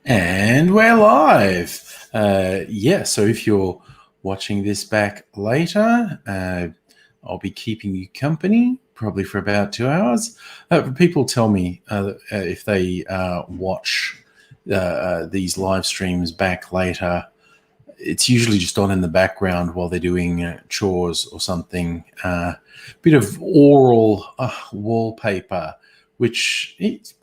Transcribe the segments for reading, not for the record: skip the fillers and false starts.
And we're live. So if you're watching this back later, I'll be keeping you company probably for about 2 hours. People tell me if they watch these live streams back later, it's usually just on in the background while they're doing chores or something. Bit of oral wallpaper, which is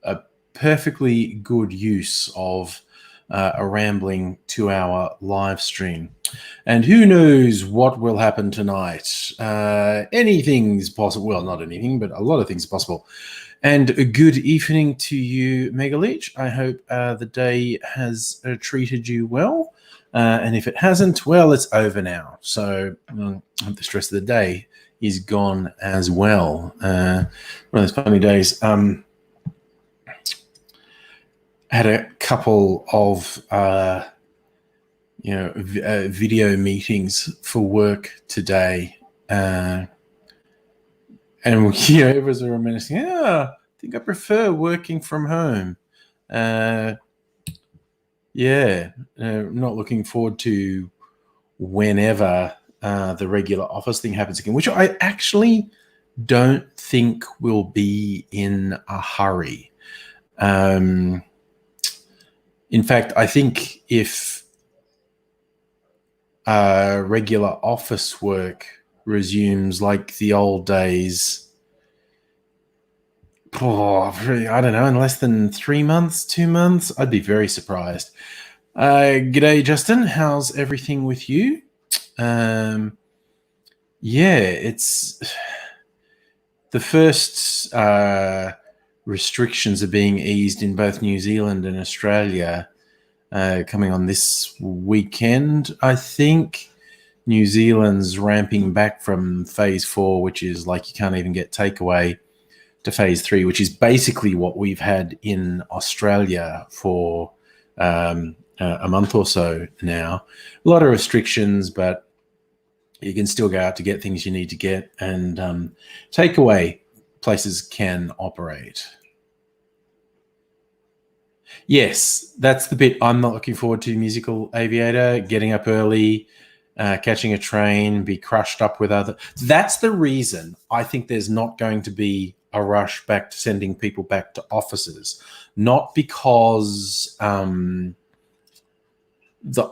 a perfectly good use of a rambling 2-hour live stream. And who knows what will happen tonight? Anything's possible. Well, not anything, but a lot of things are possible. And a good evening to you, Mega Leech. I hope the day has treated you well. And if it hasn't, well, it's over now. So I hope the stress of the day is gone as well. One of those funny days. Had a couple of video meetings for work today, and it was a reminiscing. I think I prefer working from home. Not looking forward to whenever the regular office thing happens again, which I actually don't think will be in a hurry. In fact, I think if regular office work resumes like the old days, I don't know, in less than 3 months, 2 months, I'd be very surprised. G'day, Justin. How's everything with you? It's the first restrictions are being eased in both New Zealand and Australia coming on this weekend. I think New Zealand's ramping back from phase 4, which is like you can't even get takeaway, to phase 3, which is basically what we've had in Australia for a month or so now. A lot of restrictions, but you can still go out to get things you need to get, and takeaway places can operate. Yes, that's the bit I'm not looking forward to. Musical Aviator, getting up early, catching a train, be crushed up with other. That's the reason I think there's not going to be a rush back to sending people back to offices. Not because the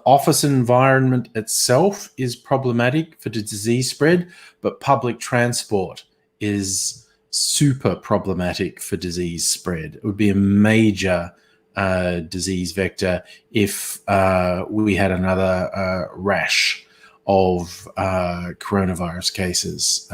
office environment itself is problematic for the disease spread, but public transport is super problematic for disease spread. It would be a major disease vector if we had another rash of coronavirus cases.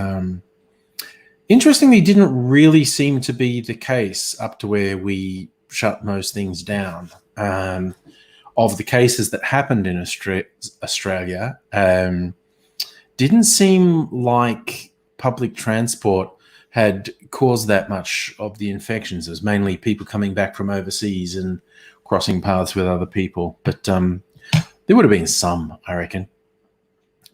Interestingly, didn't really seem to be the case up to where we shut most things down. Of the cases that happened in Australia, didn't seem like public transport had caused that much of the infections. It was mainly people coming back from overseas and crossing paths with other people. But there would have been some, I reckon.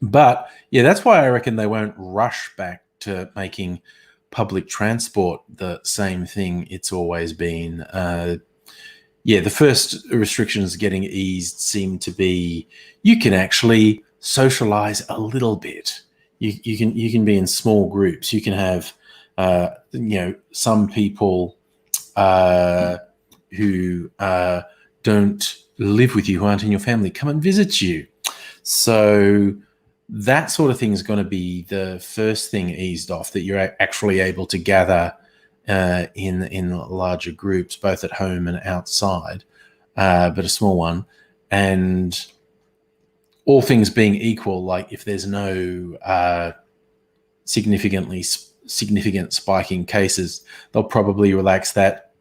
But yeah, that's why I reckon they won't rush back to making public transport the same thing it's always been. The first restrictions getting eased seem to be you can actually socialize a little bit. You can be in small groups. You can have some people who don't live with you, who aren't in your family, come and visit you. So that sort of thing is going to be the first thing eased off, that you're actually able to gather in larger groups, both at home and outside, but a small one. And all things being equal, like if there's no significant spike in cases, they'll probably relax that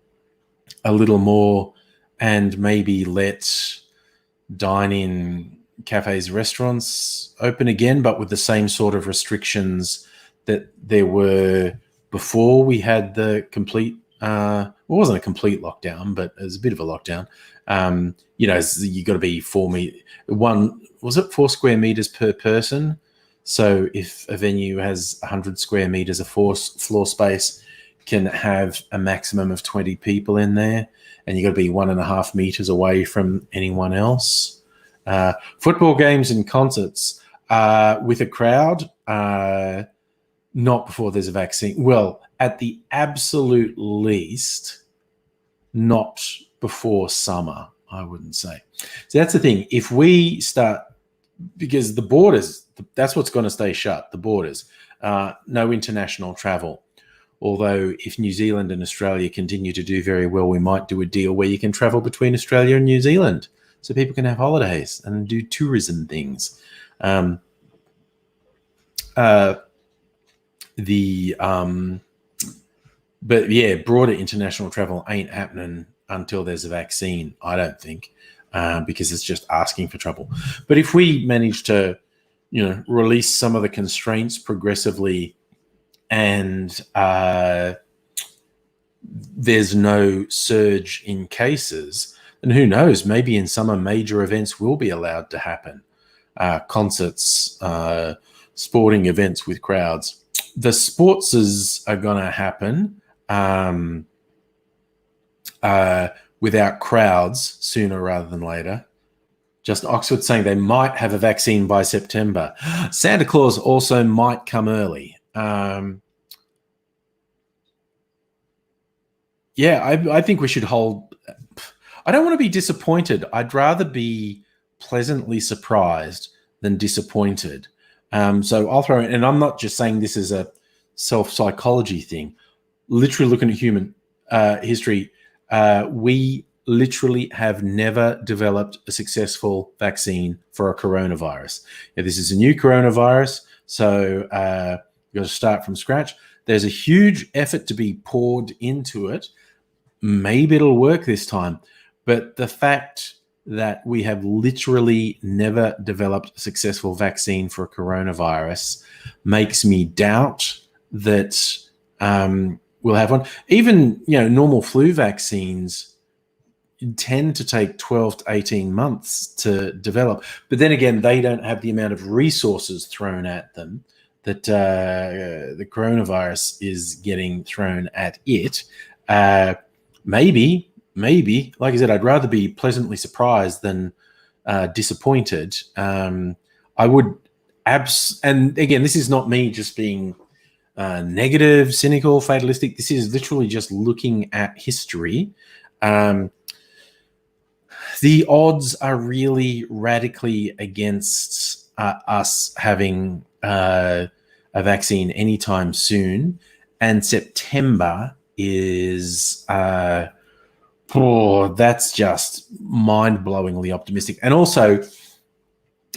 a little more and maybe let dine-in cafes, restaurants open again, but with the same sort of restrictions that there were before we had the complete, it wasn't a complete lockdown, but it was a bit of a lockdown. You got to be 4 square meters per person. So if a venue has 100 square meters of floor space, can have a maximum of 20 people in there, and you've got to be 1.5 meters away from anyone else. Football games and concerts with a crowd, not before there's a vaccine. Well, at the absolute least, not before summer, I wouldn't say. So that's the thing. If we start, because the borders, that's what's going to stay shut, the borders. No international travel. Although if New Zealand and Australia continue to do very well, we might do a deal where you can travel between Australia and New Zealand so people can have holidays and do tourism things. But yeah, broader international travel ain't happening until there's a vaccine, I don't think, because it's just asking for trouble. But if we manage to, release some of the constraints progressively, and there's no surge in cases, then who knows? Maybe in summer, major events will be allowed to happen. Concerts, sporting events with crowds. The sportses are going to happen without crowds sooner rather than later. Just Oxford saying they might have a vaccine by September. Santa Claus also might come early. I think we should hold. I don't want to be disappointed. I'd rather be pleasantly surprised than disappointed. So I'll throw in, and I'm not just saying this is a self-psychology thing. Literally looking at human history, we literally have never developed a successful vaccine for a coronavirus. This is a new coronavirus, so you've got to start from scratch. There's a huge effort to be poured into it. Maybe it'll work this time, but the fact that we have literally never developed a successful vaccine for a coronavirus makes me doubt that we'll have one. Even, normal flu vaccines tend to take 12 to 18 months to develop. But then again, they don't have the amount of resources thrown at them that the coronavirus is getting thrown at it. Maybe, like I said, I'd rather be pleasantly surprised than disappointed. I would, and again, this is not me just being negative, cynical, fatalistic. This is literally just looking at history. The odds are really radically against us having a vaccine anytime soon, and September is that's just mind-blowingly optimistic. And also,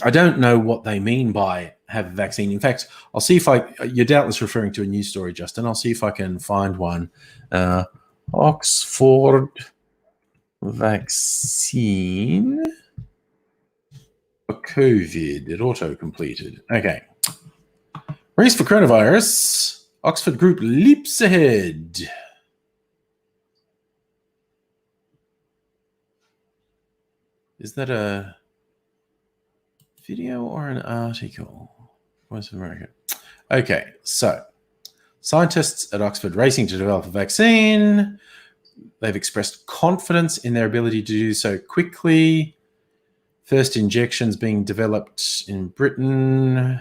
I don't know what they mean by have a vaccine. In fact, I'll see if you're doubtless referring to a news story, Justin. I'll see if I can find one. Oxford vaccine for COVID. It auto-completed. Okay. Race for coronavirus. Oxford group leaps ahead. Is that a video or an article? Voice of America. Okay, so scientists at Oxford racing to develop a vaccine. They've expressed confidence in their ability to do so quickly. First injections being developed in Britain.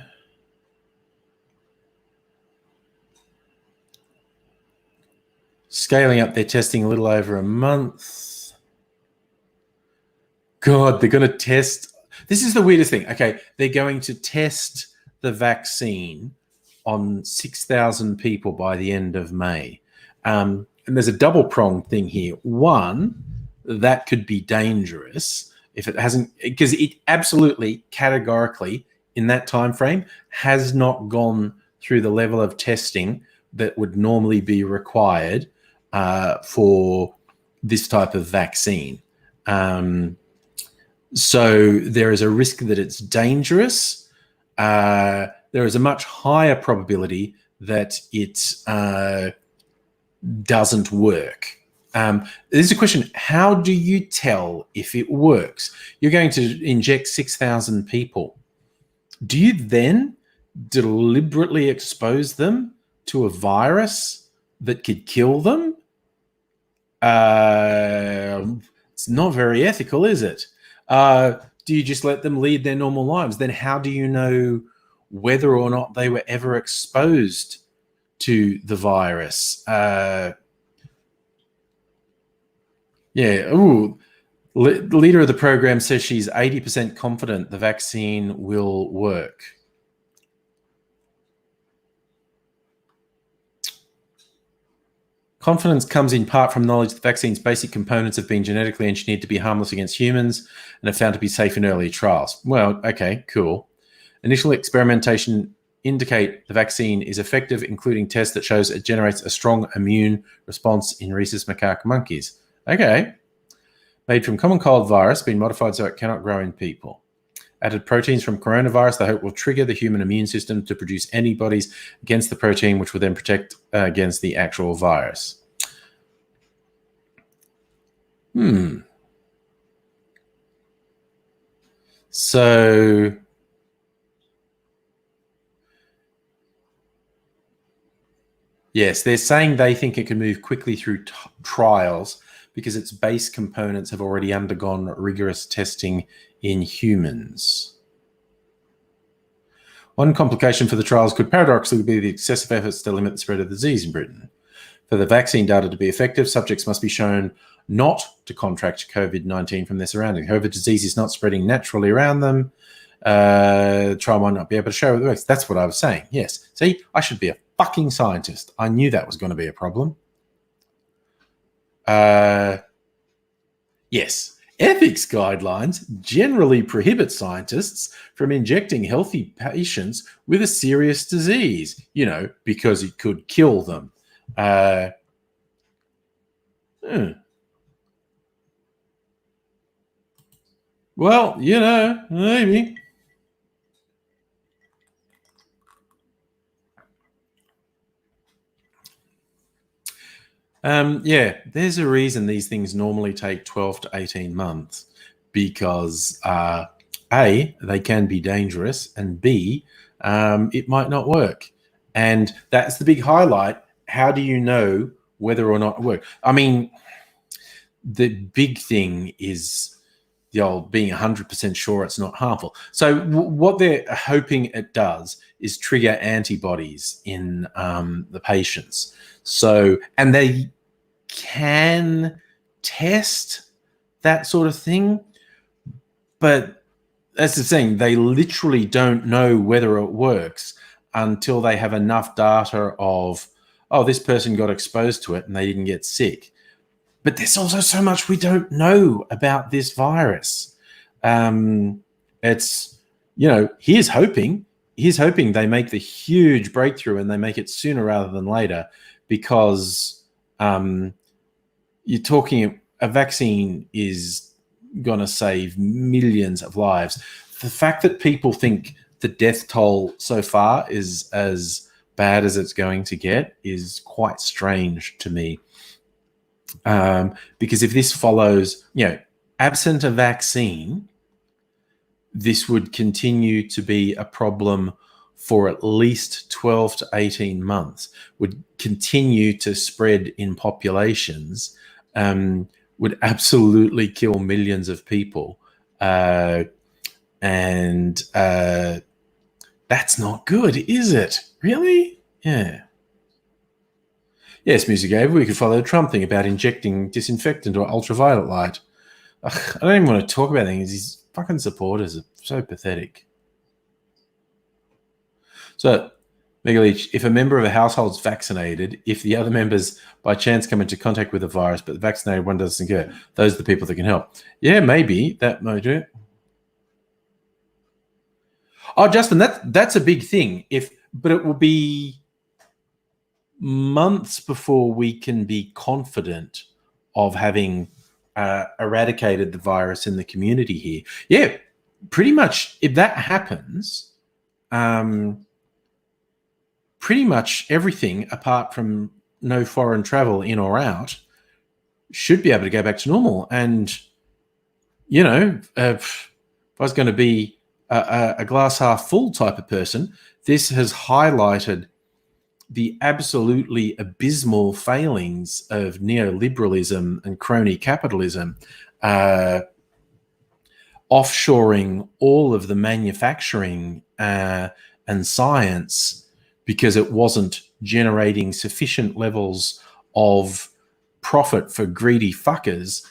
Scaling up their testing a little over a month. God, they're going to test. This is the weirdest thing. Okay, they're going to test the vaccine on 6,000 people by the end of May. And there's a double-pronged thing here. One, that could be dangerous if it hasn't, because it absolutely, categorically, in that time frame, has not gone through the level of testing that would normally be required for this type of vaccine. So there is a risk that it's dangerous. There is a much higher probability that it doesn't work. There's a question, how do you tell if it works? You're going to inject 6,000 people. Do you then deliberately expose them to a virus that could kill them, it's not very ethical, is it? Do you just let them lead their normal lives? Then how do you know whether or not they were ever exposed to the virus? The leader of the program says she's 80% confident the vaccine will work. Confidence comes in part from knowledge that the vaccine's basic components have been genetically engineered to be harmless against humans and are found to be safe in early trials. Well, okay, cool. Initial experimentation indicate the vaccine is effective, including tests that shows it generates a strong immune response in rhesus macaque monkeys. Okay. Made from common cold virus, been modified so it cannot grow in people. Added proteins from coronavirus, they hope will trigger the human immune system to produce antibodies against the protein, which will then protect against the actual virus. So, yes, they're saying they think it can move quickly through trials because its base components have already undergone rigorous testing in humans. One complication for the trials could paradoxically be the excessive efforts to limit the spread of the disease in Britain. For the vaccine data to be effective, subjects must be shown not to contract COVID-19 from their surroundings. However, disease is not spreading naturally around them. The trial might not be able to show it works. That's what I was saying. Yes. See, I should be a fucking scientist. I knew that was going to be a problem. Yes. Ethics guidelines generally prohibit scientists from injecting healthy patients with a serious disease, because it could kill them. Well, maybe. There's a reason these things normally take 12 to 18 months because A, they can be dangerous, and B, it might not work. And that's the big highlight. How do you know whether or not it works? I mean, the big thing is the old being 100% sure it's not harmful. So what they're hoping it does is trigger antibodies in the patients. So, and they can test that sort of thing, but that's the thing. They literally don't know whether it works until they have enough data of, this person got exposed to it and they didn't get sick. But there's also so much we don't know about this virus. It's, here's hoping they make the huge breakthrough and they make it sooner rather than later, because you're talking a vaccine is going to save millions of lives. The fact that people think the death toll so far is as bad as it's going to get is quite strange to me. Because if this follows, absent a vaccine, this would continue to be a problem for at least 12 to 18 months, would continue to spread in populations, would absolutely kill millions of people. And that's not good, is it? Really? Yeah. Yes, Music Ava, we could follow the Trump thing about injecting disinfectant or ultraviolet light. Ugh, I don't even want to talk about things. These fucking supporters are so pathetic. So, Megaleech, if a member of a household is vaccinated, if the other members by chance come into contact with the virus, but the vaccinated one doesn't get it, those are the people that can help. Yeah, maybe that might do it. Oh, Justin, that's a big thing. But it will be months before we can be confident of having eradicated the virus in the community here. Yeah, pretty much. If that happens, pretty much everything apart from no foreign travel in or out should be able to go back to normal. And, if I was going to be a glass half full type of person, this has highlighted the absolutely abysmal failings of neoliberalism and crony capitalism, offshoring all of the manufacturing and science because it wasn't generating sufficient levels of profit for greedy fuckers,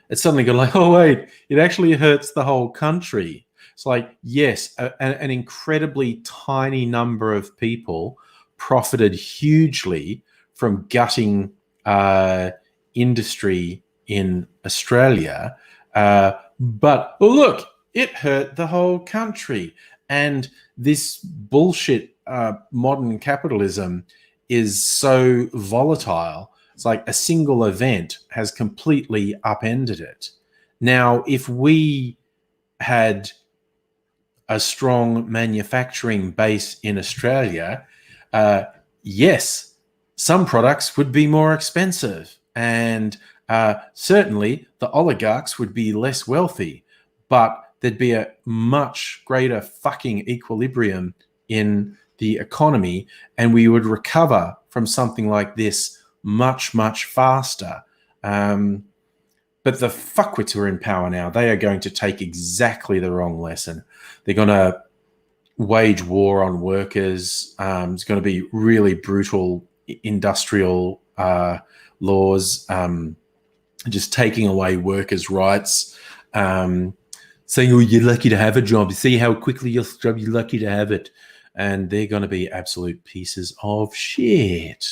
it's suddenly gone like, oh, wait, it actually hurts the whole country. It's like, yes, an incredibly tiny number of people profited hugely from gutting industry in Australia. But look, it hurt the whole country. And this bullshit modern capitalism is so volatile. It's like a single event has completely upended it. Now, if we had a strong manufacturing base in Australia, yes, some products would be more expensive, and certainly the oligarchs would be less wealthy, but there'd be a much greater fucking equilibrium in the economy, and we would recover from something like this much, much faster. But the fuckwits who are in power now, they are going to take exactly the wrong lesson. They're going to wage war on workers. It's going to be really brutal industrial laws, just taking away workers' rights, saying, oh, you're lucky to have a job. See how quickly you're lucky to have it. And they're going to be absolute pieces of shit.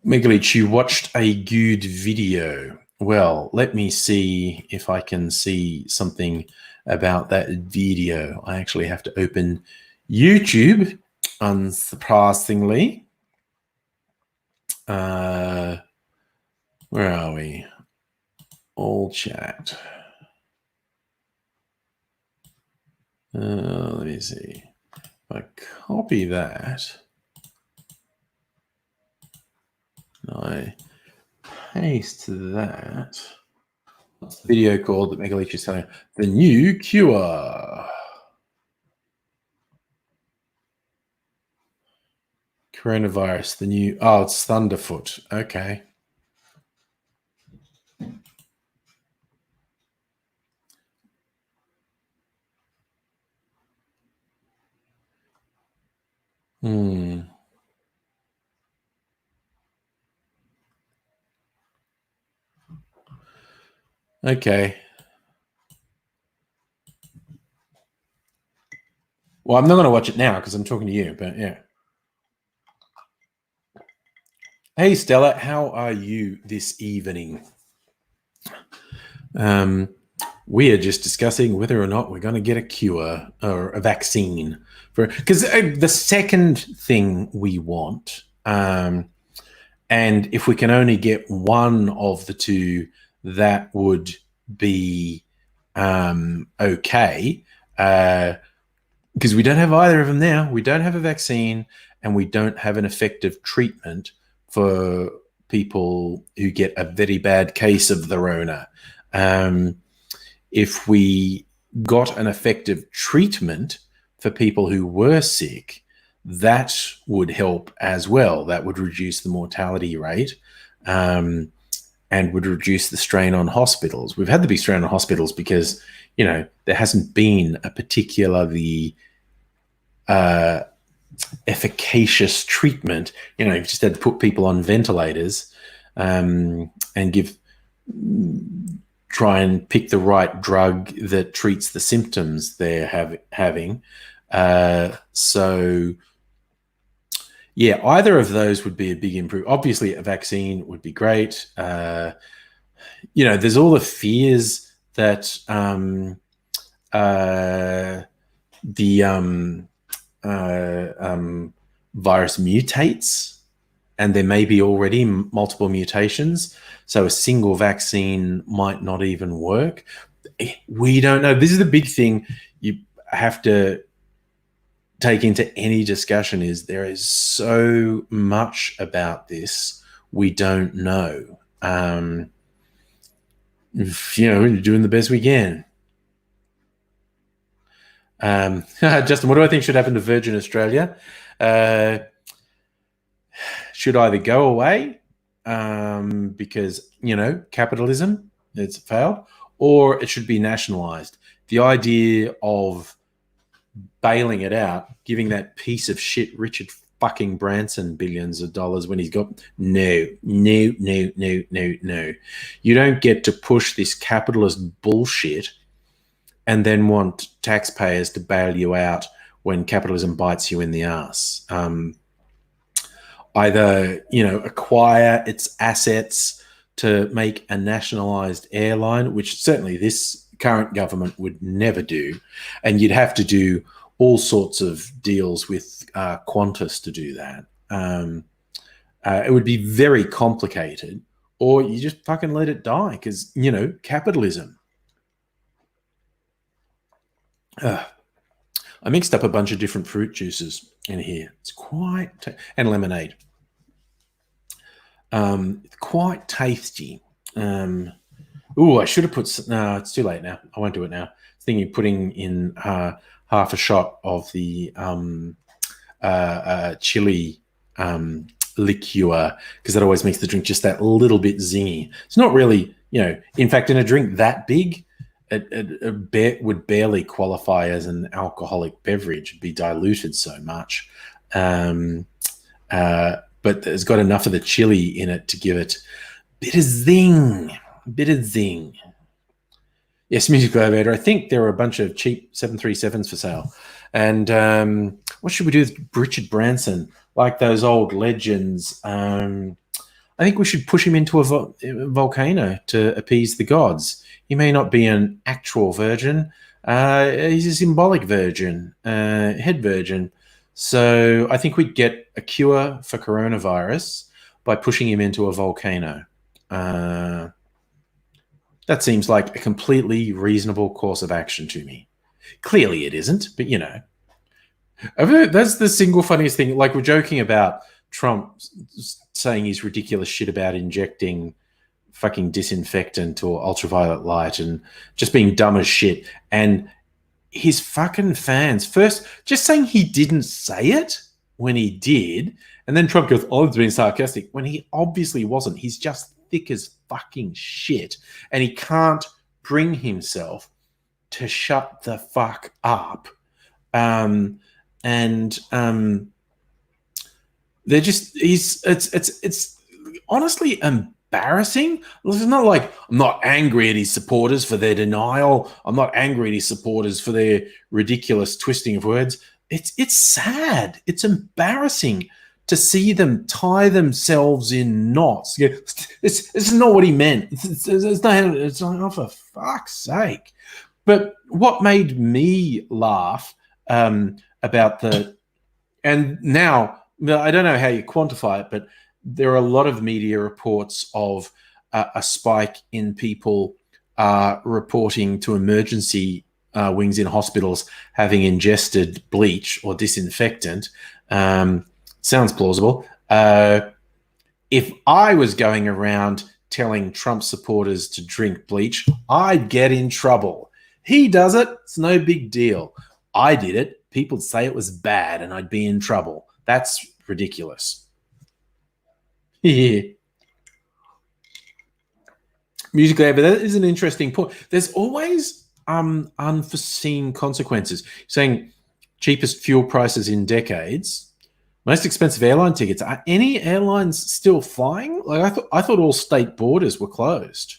Megalich, you watched a good video. Well, let me see if I can see something about that video. I actually have to open YouTube, unsurprisingly. Where are we? All chat. Let me see. If I copy that, I paste that. What's the video called that Megalich is telling? The new cure. Coronavirus, the new, oh, it's Thunderfoot. Okay. Okay. Well, I'm not going to watch it now because I'm talking to you, but yeah. Hey, Stella, how are you this evening? We are just discussing whether or not we're going to get a cure or a vaccine for, because the second thing we want, and if we can only get one of the two, that would be okay. Because we don't have either of them now. We don't have a vaccine, and we don't have an effective treatment for people who get a very bad case of the Rona. If we got an effective treatment for people who were sick, that would help as well. That would reduce the mortality rate and would reduce the strain on hospitals. We've had the big strain on hospitals because, you know, there hasn't been a particularly efficacious treatment. You know, you've just had to put people on ventilators and try and pick the right drug that treats the symptoms they're having. So, yeah, either of those would be a big improvement. Obviously, a vaccine would be great. You know, there's all the fears that the virus mutates, and there may be already multiple mutations. So a single vaccine might not even work. We don't know. This is the big thing you have to take into any discussion, is there is so much about this we don't know. You know, we're doing the best we can. Justin, what do I think should happen to Virgin Australia? uh, should either go away because, capitalism, it's failed, or it should be nationalized. The idea of bailing it out, giving that piece of shit Richard fucking Branson billions of dollars when he's got no. You don't get to push this capitalist bullshit and then want taxpayers to bail you out when capitalism bites you in the ass. Either, acquire its assets to make a nationalized airline, which certainly this current government would never do, and you'd have to do all sorts of deals with Qantas to do that. It would be very complicated, or you just fucking let it die because, capitalism. I mixed up a bunch of different fruit juices in here. It's quite and lemonade. Quite tasty. I should have put. No, it's too late now. I won't do it now. Thinking of putting in half a shot of the chili liqueur, because that always makes the drink just that little bit zingy. It's not really, in fact, in a drink that big, it would barely qualify as an alcoholic beverage. It'd be diluted so much. But it's got enough of the chili in it to give it a bit of zing. Yes, Music Elevator. I think there are a bunch of cheap 737s for sale. And what should we do with Richard Branson? Like those old legends. I think we should push him into a volcano to appease the gods. He may not be an actual virgin. He's a symbolic virgin, head virgin. So I think we'd get a cure for coronavirus by pushing him into a volcano. That seems like a completely reasonable course of action to me. Clearly it isn't, but that's the single funniest thing. Like, we're joking about Trump saying his ridiculous shit about injecting fucking disinfectant or ultraviolet light and just being dumb as shit. And his fucking fans first just saying he didn't say it when he did, and then Trump goes, "Oh, it's being sarcastic," when he obviously wasn't. He's just thick as fucking shit, and he can't bring himself to shut the fuck up. They're just it's honestly embarrassing. It's not like I'm not angry at his supporters for their denial. I'm not angry at his supporters for their ridiculous twisting of words. It's sad. It's embarrassing to see them tie themselves in knots. It's not what he meant. It's not, oh, for fuck's sake. But what made me laugh about and now, I don't know how you quantify it, but there are a lot of media reports of a spike in people reporting to emergency wings in hospitals having ingested bleach or disinfectant. Sounds plausible. If I was going around telling Trump supporters to drink bleach, I'd get in trouble. He does it. It's no big deal. I did it. People'd say it was bad and I'd be in trouble. That's ridiculous. Yeah. Musically, but that is an interesting point. There's always unforeseen consequences. Saying cheapest fuel prices in decades, most expensive airline tickets. Are any airlines still flying? Like, I thought all state borders were closed.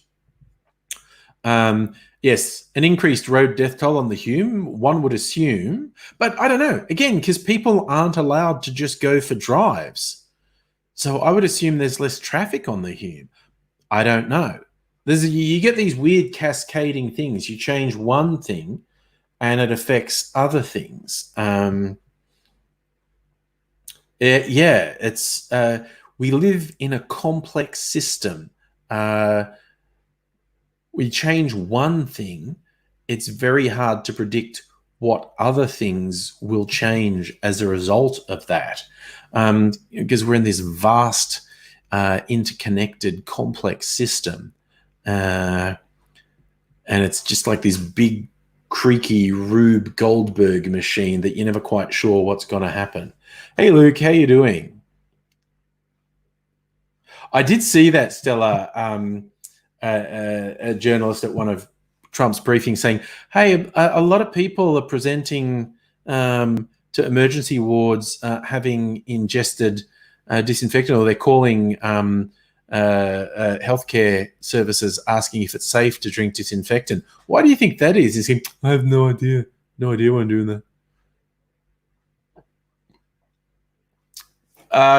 Yes, an increased road death toll on the Hume, one would assume, but I don't know. Again, because people aren't allowed to just go for drives. So I would assume there's less traffic on the Hume. I don't know. You get these weird cascading things. You change one thing and it affects other things. We live in a complex system. We change one thing, it's very hard to predict what other things will change as a result of that. Because we're in this vast, interconnected, complex system. And it's just like this big creaky Rube Goldberg machine that you're never quite sure what's going to happen. Hey, Luke, how you doing? I did see that, Stella, a journalist at one of Trump's briefings saying, hey, a lot of people are presenting to emergency wards having ingested disinfectant, or they're calling healthcare services asking if it's safe to drink disinfectant. Why do you think that is? He's saying, I have no idea. No idea why I'm doing that.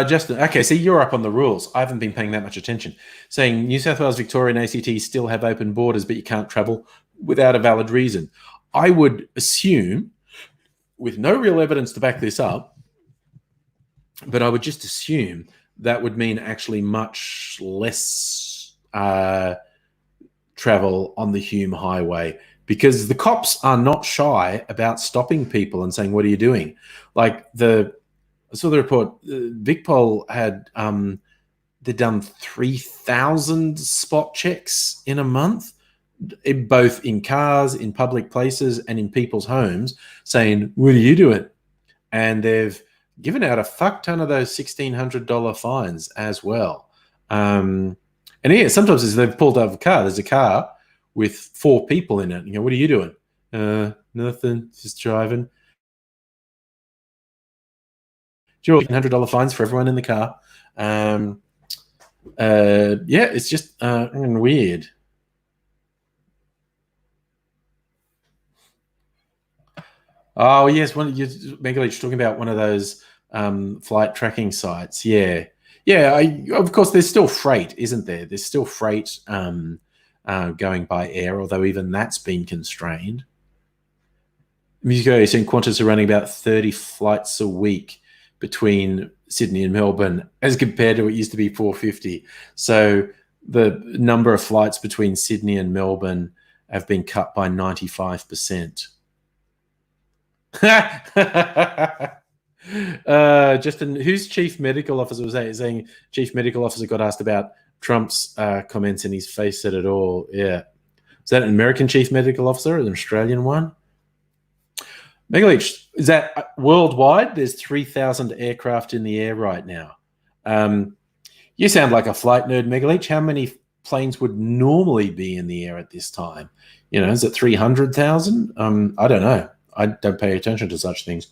Justin, okay, so you're up on the rules. I haven't been paying that much attention. Saying New South Wales, Victoria, and ACT still have open borders, but you can't travel without a valid reason. I would assume, with no real evidence to back this up, but I would just assume that would mean actually much less travel on the Hume Highway, because the cops are not shy about stopping people and saying, what are you doing? Like I saw the report, VicPol had they'd done 3,000 spot checks in a month, both in cars, in public places, and in people's homes, saying, what are you doing? And they've given out a fuck ton of those $1,600 fines as well. And yeah, sometimes as they've pulled over a car, there's a car with 4 people in it. You know, what are you doing? Nothing, just driving. $100 fines for everyone in the car. Yeah, it's just weird. Oh yes, Megaleech talking about one of those flight tracking sites. Yeah, of course, there's still freight, isn't there? There's still freight going by air, although even that's been constrained. Musico saying Qantas are running about 30 flights a week between Sydney and Melbourne, as compared to what used to be 450. So the number of flights between Sydney and Melbourne have been cut by 95%. Justin, whose chief medical officer was that? Saying chief medical officer got asked about Trump's comments and his face said it all. Yeah. Is that an American chief medical officer or an Australian one? Megaleech, is that worldwide? There's 3,000 aircraft in the air right now. You sound like a flight nerd, Megaleech. How many planes would normally be in the air at this time? You know, is it 300,000? I don't know. I don't pay attention to such things.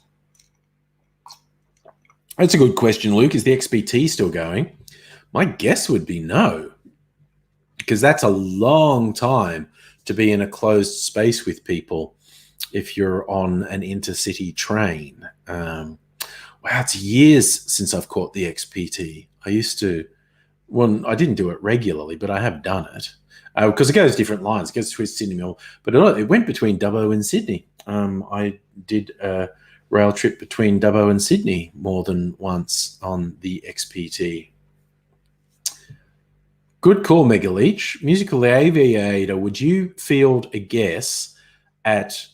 That's a good question, Luke. Is the XPT still going? My guess would be no, because that's a long time to be in a closed space with people if you're on an intercity train. Wow, it's years since I've caught the XPT. I used to, well, I didn't do it regularly, but I have done it because it goes different lines. It goes through Sydney Mill, but it went between Dubbo and Sydney. I did a rail trip between Dubbo and Sydney more than once on the XPT. Good call, Megaleech. Musical Aviator, would you field a guess at,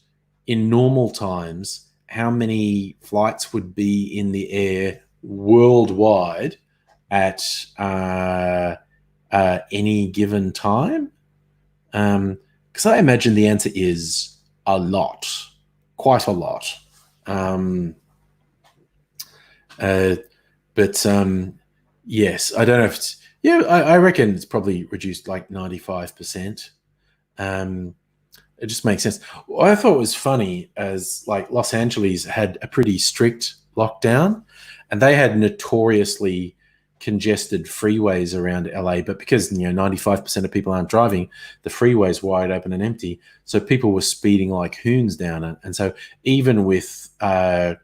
in normal times, how many flights would be in the air worldwide at any given time? Because I imagine the answer is a lot, quite a lot. Yes, I don't know if it's, yeah, I reckon it's probably reduced like 95%. It just makes sense. What I thought was funny as like Los Angeles had a pretty strict lockdown, and they had notoriously congested freeways around LA, but because 95% of people aren't driving, the freeway's wide open and empty, so people were speeding like hoons down it. And so even with a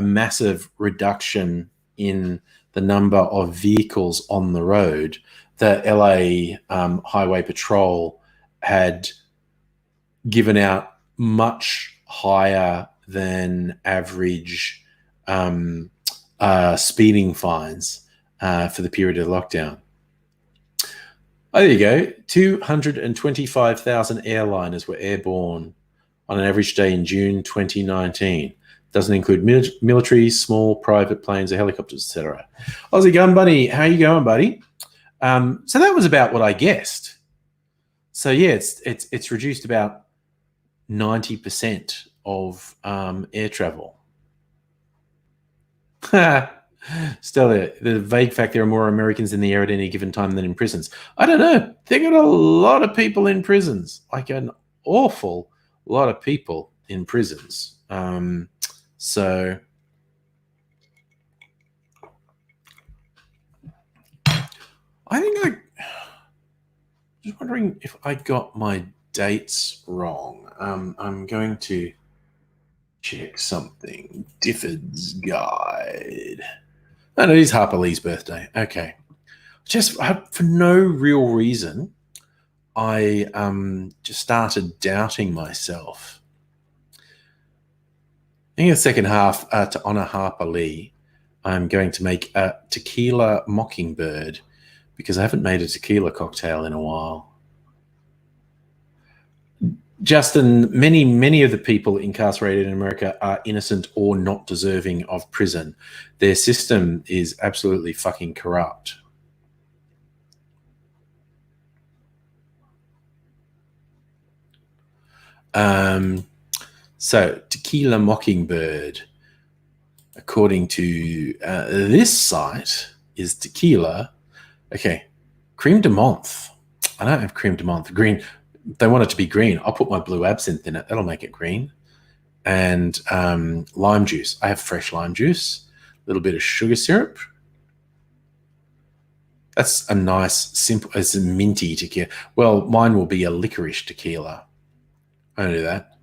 massive reduction in the number of vehicles on the road, the LA Highway Patrol had given out much higher than average speeding fines for the period of lockdown. Oh, there you go. 225,000 airliners were airborne on an average day in June 2019. Doesn't include military, small private planes or helicopters, etc. Aussie Gun Bunny, how you going, buddy? So that was about what I guessed. So yeah, it's reduced about 90% of air travel. Still, the vague fact there are more Americans in the air at any given time than in prisons. I don't know. They got a lot of people in prisons, like an awful lot of people in prisons. So I think just wondering if I got my dates wrong. I'm going to check something. Difford's Guide. Oh, no, it is Harper Lee's birthday. Okay. Just for no real reason, I just started doubting myself. In the second half, to honor Harper Lee, I'm going to make a Tequila Mockingbird because I haven't made a tequila cocktail in a while. Justin, many of the people incarcerated in America are innocent or not deserving of prison. Their system is absolutely fucking corrupt. So Tequila Mockingbird, according to this site, is tequila. Okay, creme de menthe. I don't have creme de menthe. Green. They want it to be green. I'll put my blue absinthe in it. That'll make it green. And lime juice. I have fresh lime juice. A little bit of sugar syrup. That's a nice, simple, it's a minty tequila. Well, mine will be a licorice tequila. I don't do that.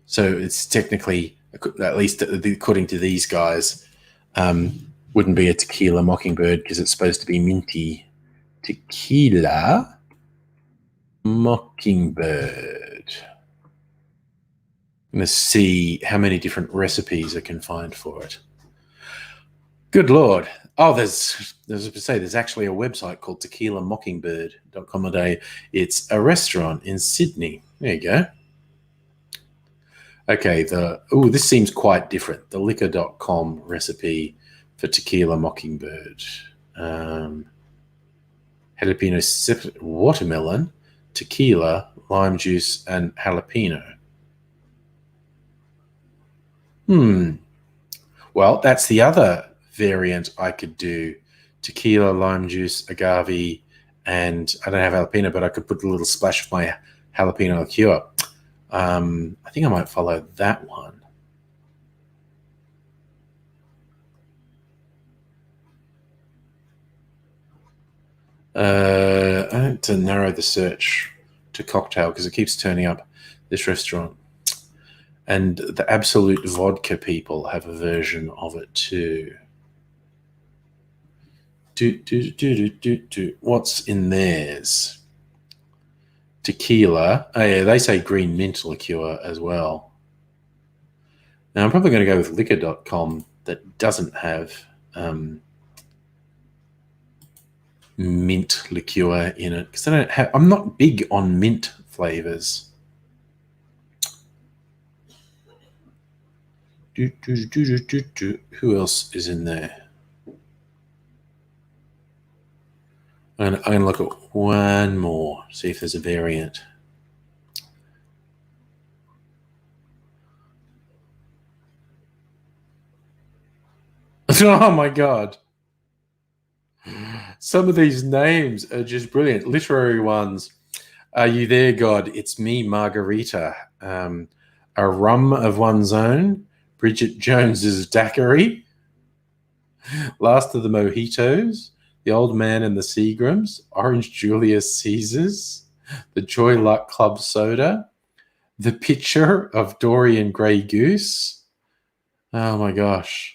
So it's technically, at least according to these guys, wouldn't be a Tequila Mockingbird because it's supposed to be minty. Tequila Mockingbird. I'm going to see how many different recipes I can find for it. Good Lord. Oh, there's actually a website called tequilamockingbird.com.au. It's a restaurant in Sydney. There you go. Okay, this seems quite different. The liquor.com recipe for Tequila Mockingbird. Jalapeno watermelon, tequila, lime juice, and jalapeno. Well, that's the other variant I could do. Tequila, lime juice, agave, and I don't have jalapeno, but I could put a little splash of my jalapeno liqueur. I think I might follow that one. I had to narrow the search to cocktail because it keeps turning up this restaurant. And the Absolute Vodka people have a version of it too. What's in theirs? Tequila. Oh yeah, they say green mint liqueur as well. Now I'm probably going to go with liquor.com that doesn't have mint liqueur in it because I'm not big on mint flavors. Who else is in there? I'm going to look at one more, see if there's a variant. Oh my God. Some of these names are just brilliant. Literary ones. Are you there, God? It's me, Margarita. A rum of one's own. Bridget Jones's daiquiri. Last of the Mojitos. The Old Man and the Seagrams. Orange Julius Caesars. The Joy Luck Club Soda. The Pitcher of Dorian Grey Goose. Oh my gosh.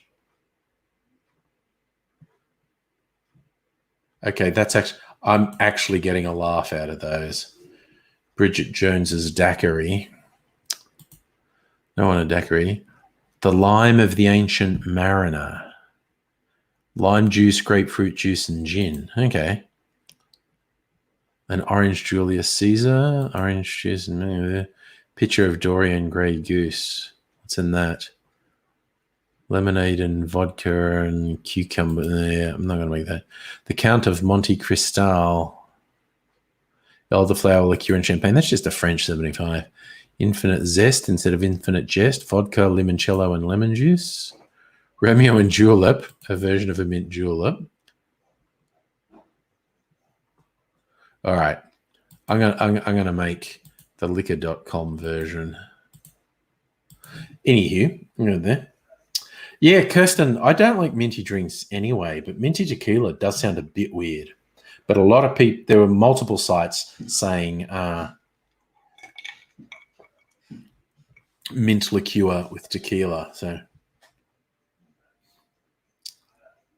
Okay, I'm actually getting a laugh out of those. Bridget Jones's daiquiri. No one a daiquiri. The Lime of the Ancient Mariner. Lime juice, grapefruit juice, and gin. Okay. An Orange Julius Caesar. Orange juice and Pitcher of Dorian Grey Goose. What's in that? Lemonade and vodka and cucumber. Yeah, I'm not going to make that. The Count of Monte Cristal. Elderflower liqueur and champagne. That's just a French 75. Infinite zest instead of infinite jest. Vodka, limoncello, and lemon juice. Romeo and Julep, a version of a mint julep. All right. I'm gonna make the liquor.com version. Anywho, I'm going there. Yeah, Kirsten, I don't like minty drinks anyway, but minty tequila does sound a bit weird. But a lot of people, there were multiple sites saying mint liqueur with tequila. So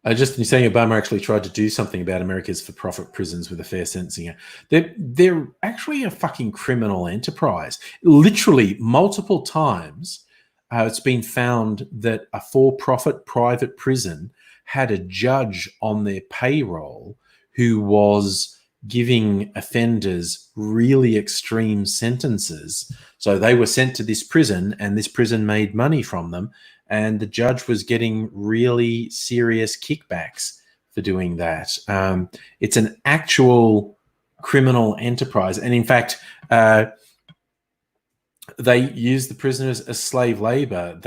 you're saying Obama actually tried to do something about America's for-profit prisons with a fair sentencing. They're actually a fucking criminal enterprise. Literally multiple times, it's been found that a for-profit private prison had a judge on their payroll who was giving offenders really extreme sentences. So they were sent to this prison, and this prison made money from them, and the judge was getting really serious kickbacks for doing that. It's an actual criminal enterprise. And in fact, they use the prisoners as slave labor.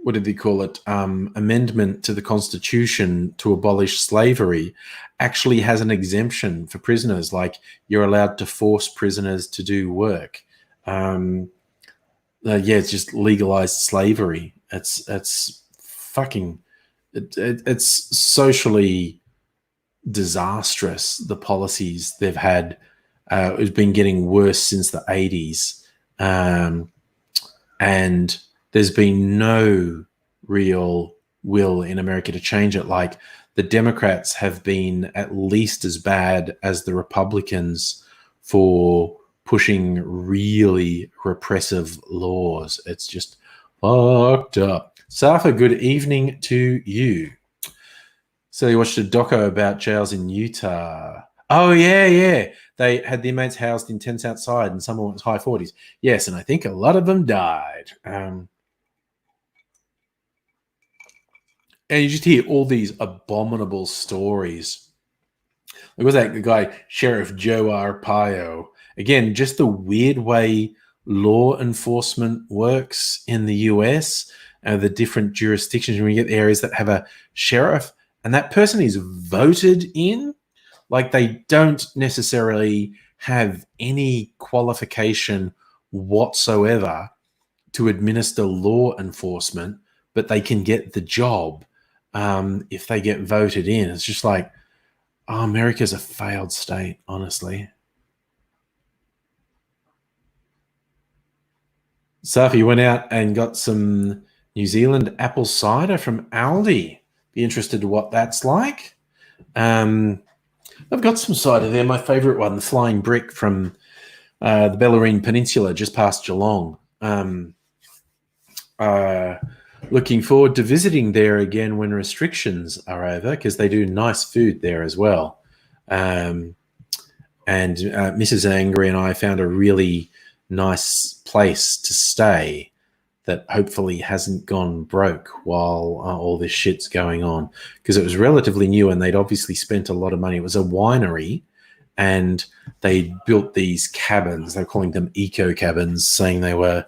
What did they call it? Amendment to the Constitution to abolish slavery actually has an exemption for prisoners. Like, you're allowed to force prisoners to do work. It's just legalized slavery. It's fucking. It's socially disastrous. The policies they've had. It's been getting worse since the 80s, and there's been no real will in America to change it. Like, the Democrats have been at least as bad as the Republicans for pushing really repressive laws. It's just fucked up. Safa, good evening to you. So you watched a doco about jails in Utah. Oh, yeah. They had the inmates housed in tents outside, and some was high 40s. Yes, and I think a lot of them died. And you just hear all these abominable stories. Like, was that the guy, Sheriff Joe Arpaio? Again, just the weird way law enforcement works in the US, the different jurisdictions. When you get areas that have a sheriff, and that person is voted in, like, they don't necessarily have any qualification whatsoever to administer law enforcement, but they can get the job if they get voted in. It's just like, oh, America's a failed state, honestly. Safi went out and got some New Zealand apple cider from Aldi. Be interested in what that's like. I've got some cider there. My favourite one, the Flying Brick from the Bellarine Peninsula, just past Geelong. Looking forward to visiting there again when restrictions are over, because they do nice food there as well. And Mrs. Angry and I found a really nice place to stay that hopefully hasn't gone broke while all this shit's going on, because it was relatively new and they'd obviously spent a lot of money. It was a winery, and they built these cabins. They're calling them eco cabins, saying they were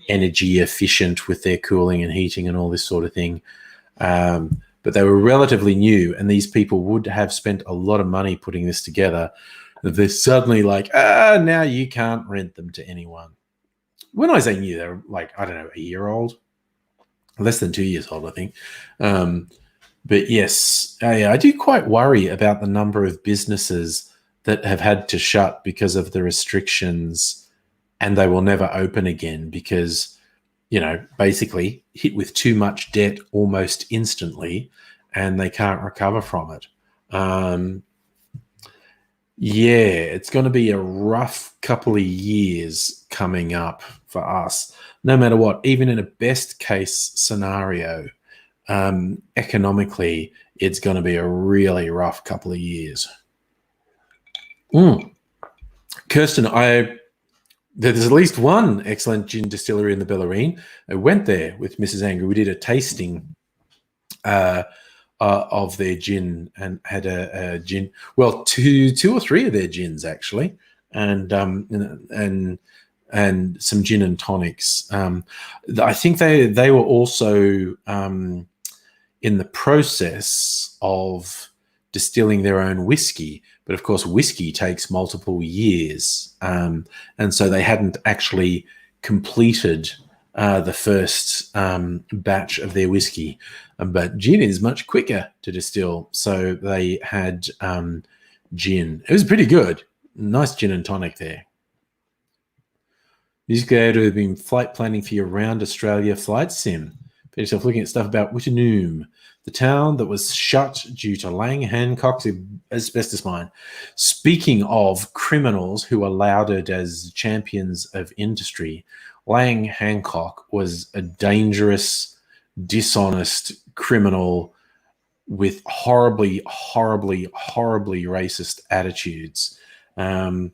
energy efficient with their cooling and heating and all this sort of thing. But they were relatively new, and these people would have spent a lot of money putting this together. They're suddenly like, now you can't rent them to anyone. When I say new, they're like, I don't know, a year old, less than 2 years old, I think. But yes, I do quite worry about the number of businesses that have had to shut because of the restrictions, and they will never open again because, basically hit with too much debt almost instantly, and they can't recover from it. It's going to be a rough couple of years coming up for us, no matter what. Even in a best case scenario, economically, it's going to be a really rough couple of years. Kirsten, I There's at least one excellent gin distillery in the Bellarine. I went there with Mrs. Angry. We did a tasting of their gin and had a gin. Well, two or three of their gins actually, and some gin and tonics. I think they were also in the process of distilling their own whiskey. But of course, whiskey takes multiple years. And so they hadn't actually completed the first batch of their whiskey. But gin is much quicker to distill. So they had gin. It was pretty good. Nice gin and tonic there. You just go to be flight planning for your round Australia flight sim. Find yourself looking at stuff about Wittenoom, the town that was shut due to Lang Hancock's asbestos mine. Speaking of criminals who are lauded as champions of industry, Lang Hancock was a dangerous, dishonest criminal with horribly, horribly, horribly racist attitudes. Can't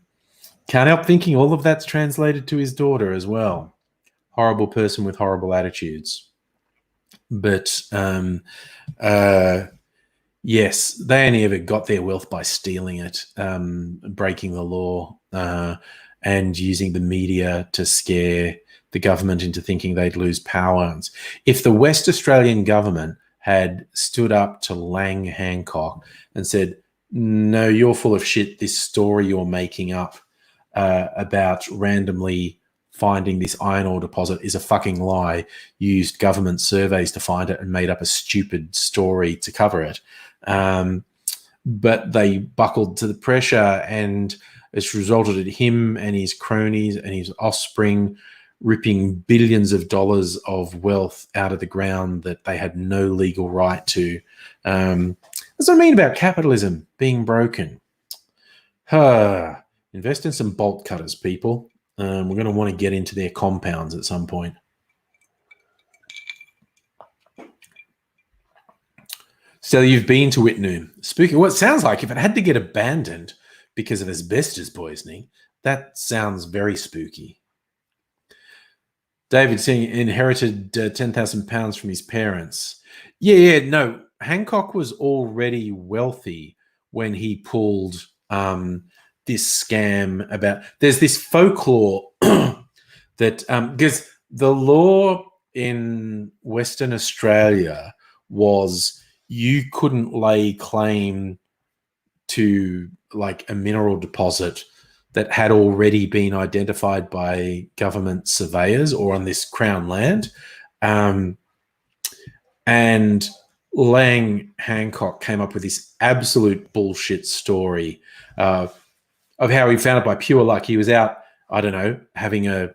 help thinking all of that's translated to his daughter as well. Horrible person with horrible attitudes. But yes, they only ever got their wealth by stealing it, breaking the law, and using the media to scare the government into thinking they'd lose power. If the West Australian government had stood up to Lang Hancock and said, no, you're full of shit, this story you're making up about randomly finding this iron ore deposit is a fucking lie, used government surveys to find it and made up a stupid story to cover it. But they buckled to the pressure, and it's resulted in him and his cronies and his offspring ripping billions of dollars of wealth out of the ground that they had no legal right to. That's what I mean about capitalism being broken. Invest in some bolt cutters, people. We're going to want to get into their compounds at some point. So you've been to Wittenoom. Spooky. Well, it sounds like if it had to get abandoned because of asbestos poisoning, that sounds very spooky. David saying inherited £10,000 from his parents. No. Hancock was already wealthy when he pulled this scam about. There's this folklore that because the law in Western Australia was you couldn't lay claim to like a mineral deposit that had already been identified by government surveyors or on this Crown land. And Lang Hancock came up with this absolute bullshit story of how he found it by pure luck. He was out, I don't know, having a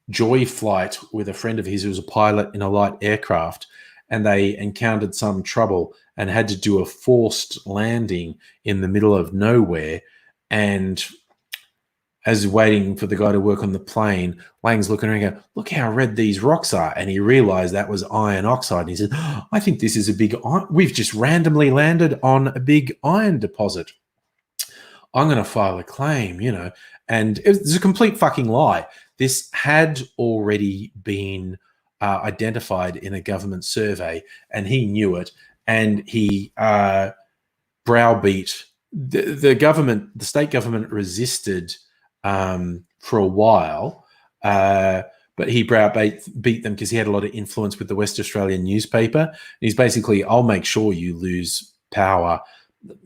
joy flight with a friend of his who was a pilot in a light aircraft, and they encountered some trouble and had to do a forced landing in the middle of nowhere. And as waiting for the guy to work on the plane, Lang's looking around and going, look how red these rocks are. And he realized that was iron oxide. And he said, I think this is a big iron. We've just randomly landed on a big iron deposit. I'm going to file a claim, you know. And it's a complete fucking lie. This had already been identified in a government survey, and he knew it. And he browbeat the government. The state government resisted for a while, but he beat them because he had a lot of influence with the West Australian newspaper. And he's basically, I'll make sure you lose power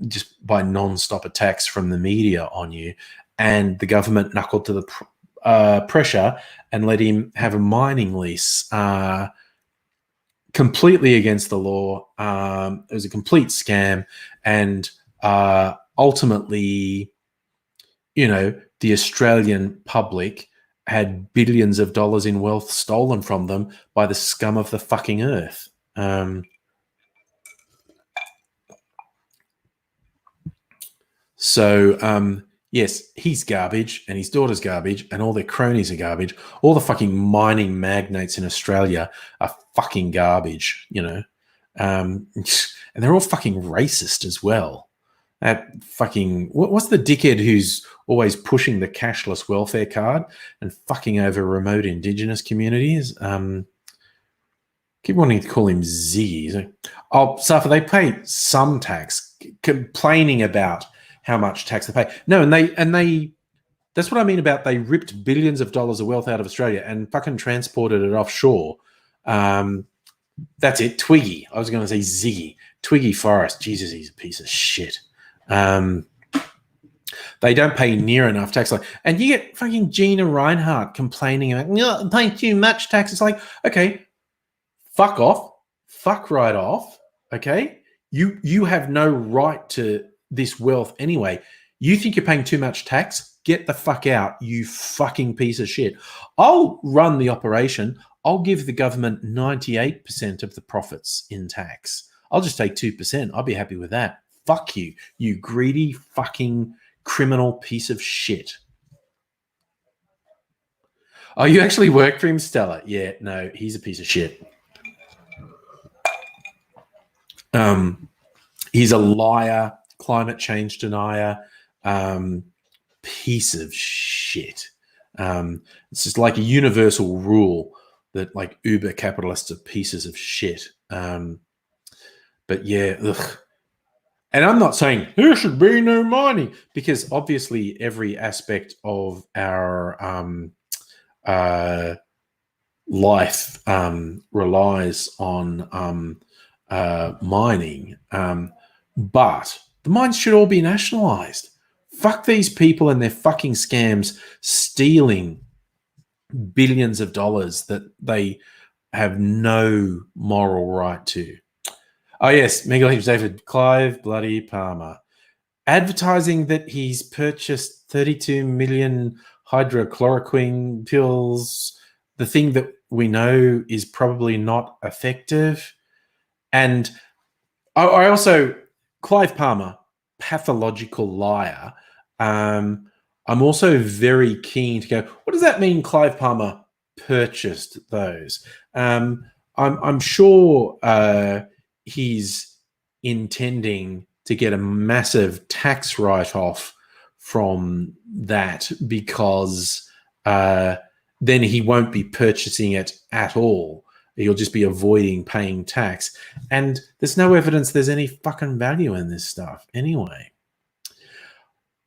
just by non-stop attacks from the media on you. And the government knuckled to the pressure and let him have a mining lease completely against the law. It was a complete scam. And ultimately, you know, the Australian public had billions of dollars in wealth stolen from them by the scum of the fucking earth. Yes, he's garbage and his daughter's garbage and all their cronies are garbage. All the fucking mining magnates in Australia are fucking garbage, you know. And they're all fucking racist as well. That fucking what's the dickhead who's always pushing the cashless welfare card and fucking over remote Indigenous communities. Keep wanting to call him Ziggy. So, oh, Safa, they pay some tax, complaining about how much tax they pay. No, and they that's what I mean about they ripped billions of dollars of wealth out of Australia and fucking transported it offshore. That's it. Twiggy. I was going to say Ziggy. Twiggy Forrest. Jesus, he's a piece of shit. They don't pay near enough tax. And you get fucking Gina Reinhardt complaining about, I'm paying too much tax. It's like, okay, fuck off. Fuck right off. Okay? You have no right to this wealth anyway. You think you're paying too much tax? Get the fuck out, you fucking piece of shit. I'll run the operation. I'll give the government 98% of the profits in tax. I'll just take 2%. I'll be happy with that. Fuck you, you greedy fucking criminal piece of shit. Oh, you actually work for him, Stella? Yeah, no, he's a piece of shit. He's a liar, climate change denier, piece of shit. It's just like a universal rule that like uber capitalists are pieces of shit. But yeah, ugh. And I'm not saying there should be no mining, because obviously every aspect of our life relies on mining. But the mines should all be nationalized. Fuck these people and their fucking scams stealing billions of dollars that they have no moral right to. Oh, yes, Mega Heaps David. Clive bloody Palmer. Advertising that he's purchased 32 million hydrochloroquine pills, the thing that we know is probably not effective. And I also, Clive Palmer, pathological liar. I'm also very keen to go, what does that mean Clive Palmer purchased those? I'm sure he's intending to get a massive tax write-off from that, because then he won't be purchasing it at all. He'll just be avoiding paying tax. And there's no evidence there's any fucking value in this stuff anyway.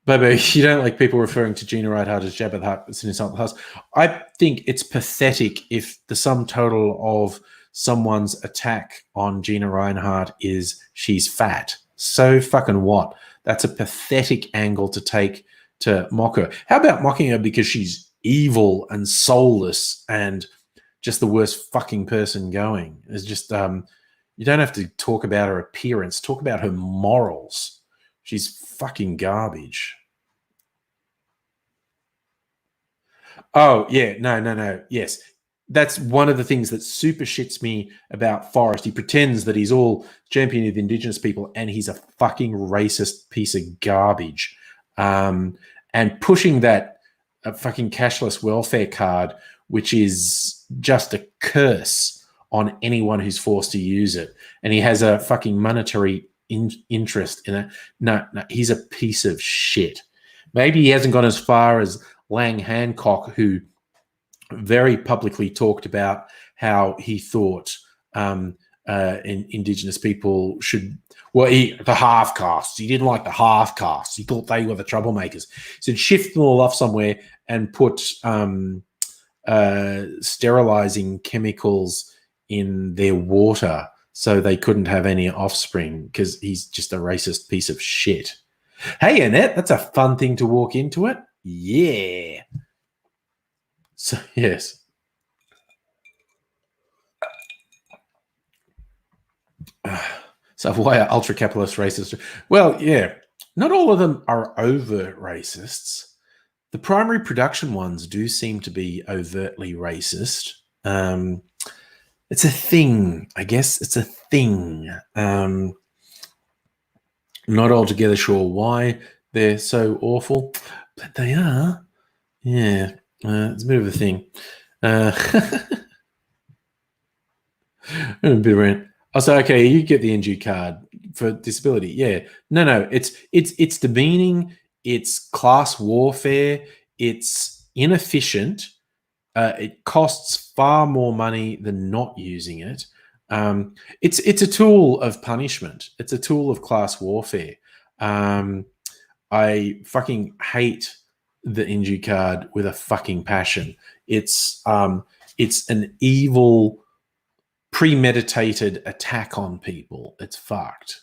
But you don't like people referring to Gina Reinhardt as Jabba the Hutt. It's an insult to the Hutt. I think it's pathetic if the sum total of someone's attack on Gina Reinhardt is she's fat. So fucking what? That's a pathetic angle to take to mock her. How about mocking her because she's evil and soulless and just the worst fucking person going? It's just, you don't have to talk about her appearance. Talk about her morals. She's fucking garbage. Oh, yeah. No. Yes. That's one of the things that super shits me about Forrest. He pretends that he's all champion of Indigenous people and he's a fucking racist piece of garbage. And pushing that fucking cashless welfare card, which is just a curse on anyone who's forced to use it. And he has a fucking monetary interest in it. No, he's a piece of shit. Maybe he hasn't gone as far as Lang Hancock, who very publicly talked about how he thought Indigenous people should, the half castes. He didn't like the half castes. He thought they were the troublemakers. He said shift them all off somewhere and put sterilizing chemicals in their water so they couldn't have any offspring, because he's just a racist piece of shit. Hey, Annette, that's a fun thing to walk into it. Yeah. So, yes. So why are ultra-capitalist racist? Well, yeah, not all of them are overt racists. The primary production ones do seem to be overtly racist. It's a thing, I guess. It's a thing. Not altogether sure why they're so awful, but they are. Yeah, it's a bit of a thing. A bit around. Oh, so okay, you get the NG card for disability. Yeah, no, it's demeaning. It's class warfare. It's inefficient. It costs far more money than not using it. It's a tool of punishment. It's a tool of class warfare. I fucking hate the Inju card with a fucking passion. It's an evil, premeditated attack on people. It's fucked.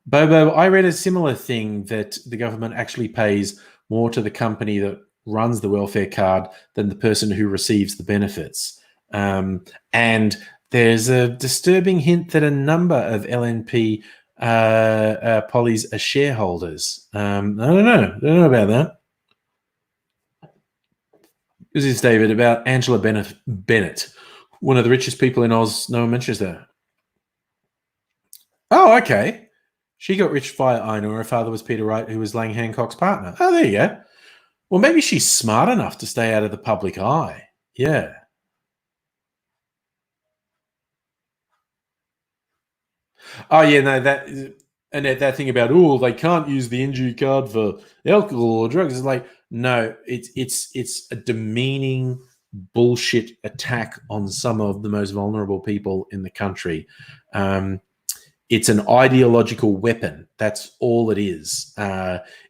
Bobo, I read a similar thing that the government actually pays more to the company that runs the welfare card than the person who receives the benefits. And there's a disturbing hint that a number of LNP pollies are shareholders. I don't know about that. This is David about Angela Bennett, one of the richest people in Oz. No one mentions that. Oh, okay. She got rich via Aino. Her father was Peter Wright, who was Lang Hancock's partner. Oh, there you go. Well, maybe she's smart enough to stay out of the public eye. Yeah. Oh, yeah, no, that thing about, they can't use the injury card for alcohol or drugs. It's like, no, it's a demeaning bullshit attack on some of the most vulnerable people in the country. It's an ideological weapon. That's all it is.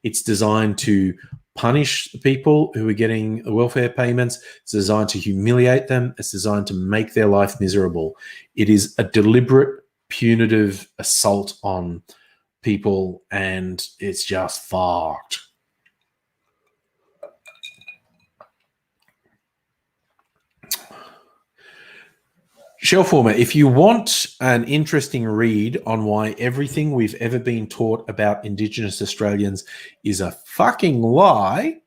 It's designed to punish the people who are getting the welfare payments. It's designed to humiliate them. It's designed to make their life miserable. It is a deliberate, punitive assault on people, and it's just fucked. Shellformer, if you want an interesting read on why everything we've ever been taught about Indigenous Australians is a fucking lie,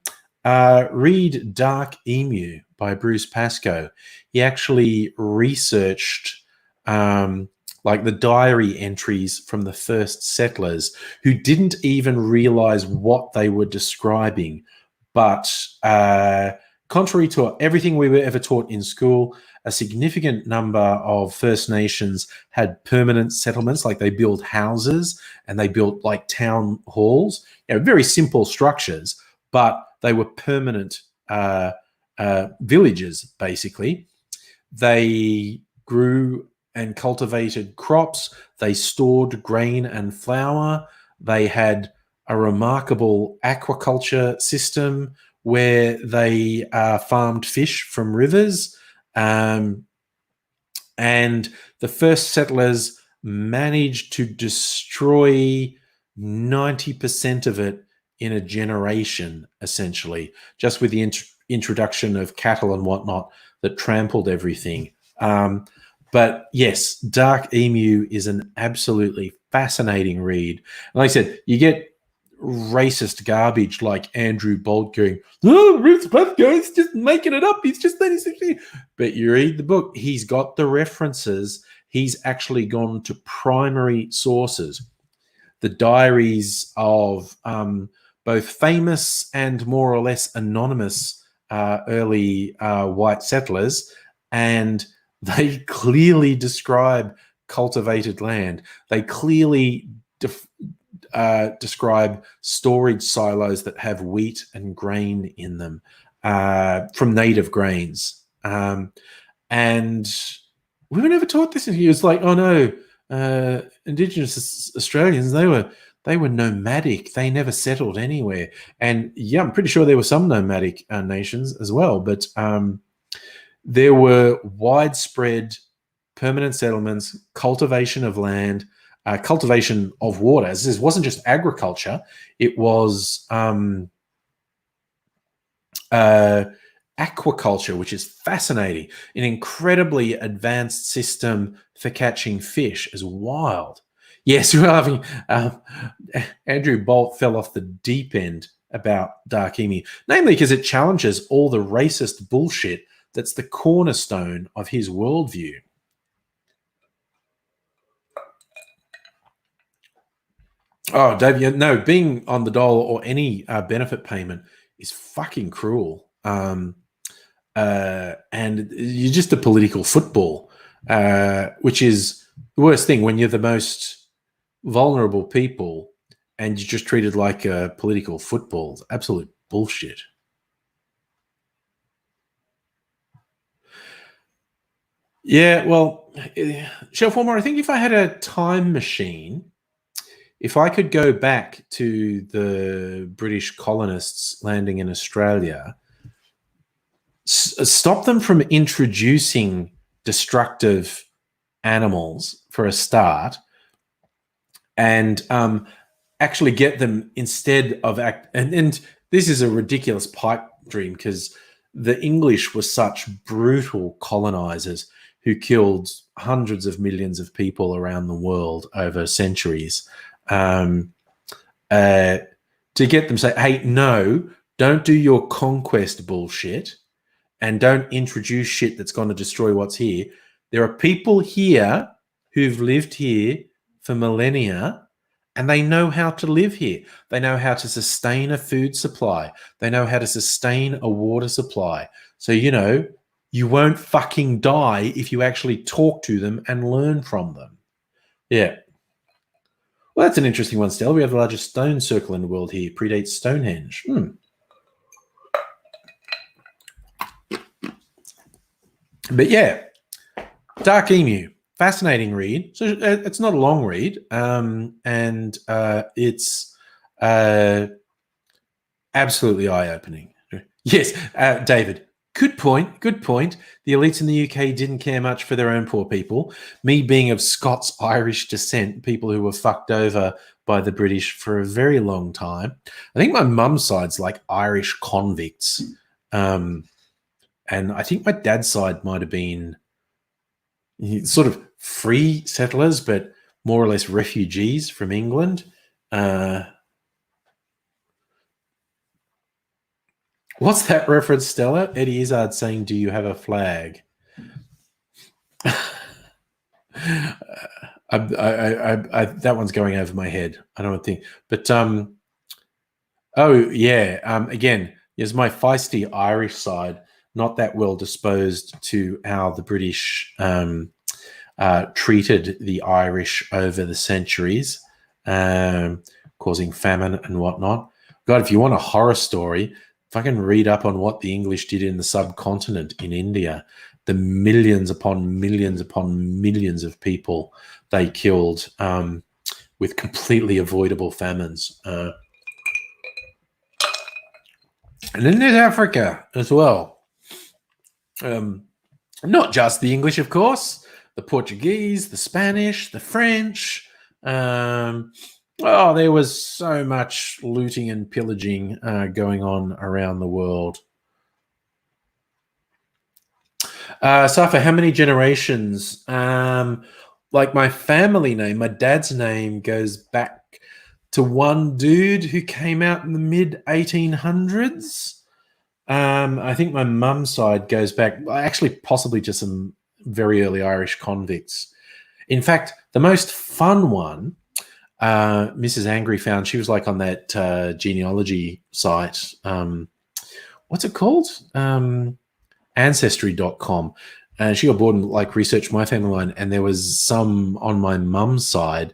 read Dark Emu by Bruce Pascoe. He actually researched like the diary entries from the first settlers who didn't even realize what they were describing. But contrary to everything we were ever taught in school, a significant number of First Nations had permanent settlements, like they built houses and they built like town halls, very simple structures, but they were permanent villages, basically. They grew and cultivated crops. They stored grain and flour. They had a remarkable aquaculture system where they farmed fish from rivers. And the first settlers managed to destroy 90% of it in a generation, essentially, just with the introduction of cattle and whatnot that trampled everything. But yes, Dark Emu is an absolutely fascinating read. And like I said, you get racist garbage like Andrew Bolt going, Bruce Pascoe's just making it up. He's just 36. But you read the book, he's got the references. He's actually gone to primary sources, the diaries of both famous and more or less anonymous early white settlers, and they clearly describe cultivated land. They clearly describe storage silos that have wheat and grain in them from native grains. And we were never taught this. It was like, oh no, Indigenous Australians, they were nomadic. They never settled anywhere. And yeah, I'm pretty sure there were some nomadic nations as well, but there were widespread permanent settlements, cultivation of land, cultivation of water. This wasn't just agriculture. It was aquaculture, which is fascinating. An incredibly advanced system for catching fish is wild. Yes, we're having Andrew Bolt fell off the deep end about Dark Emu, namely because it challenges all the racist bullshit that's the cornerstone of his worldview. Oh, Dave, no, being on the dole or any benefit payment is fucking cruel. And you're just a political football, which is the worst thing when you're the most vulnerable people and you're just treated like a political football. It's absolute bullshit. Yeah, well, Shelf Warmer, I think if I had a time machine, if I could go back to the British colonists landing in Australia, stop them from introducing destructive animals for a start, and actually get them instead of and this is a ridiculous pipe dream because the English were such brutal colonizers who killed hundreds of millions of people around the world over centuries. Um, to get them to say, hey, no, don't do your conquest bullshit and don't introduce shit that's going to destroy what's here. There are people here who've lived here for millennia and they know how to live here. They know how to sustain a food supply. They know how to sustain a water supply. So, you won't fucking die if you actually talk to them and learn from them. Yeah. Well, that's an interesting one, Stella. We have the largest stone circle in the world here. Predates Stonehenge. But yeah, Dark Emu. Fascinating read. So it's not a long read, and it's absolutely eye-opening. Yes, David. Good point. Good point. The elites in the UK didn't care much for their own poor people. Me being of Scots-Irish descent, people who were fucked over by the British for a very long time. I think my mum's side's like Irish convicts. And I think my dad's side might have been sort of free settlers, but more or less refugees from England. What's that reference, Stella? Eddie Izzard saying, do you have a flag? That one's going over my head. I don't think. But, again, there's my feisty Irish side, not that well disposed to how the British treated the Irish over the centuries, causing famine and whatnot. God, if you want a horror story, fucking read up on what the English did in the subcontinent in India. The millions upon millions upon millions of people they killed with completely avoidable famines. And then there's Africa as well. Not just the English, of course. The Portuguese, the Spanish, the French. There was so much looting and pillaging going on around the world. Safa, how many generations? Like my family name, my dad's name goes back to one dude who came out in the mid-1800s. I think my mum's side goes back, actually possibly to some very early Irish convicts. In fact, the most fun one, Mrs. Angry found, she was like on that genealogy site. What's it called? Ancestry.com. And she got bored and like researched my family line, and there was some on my mum's side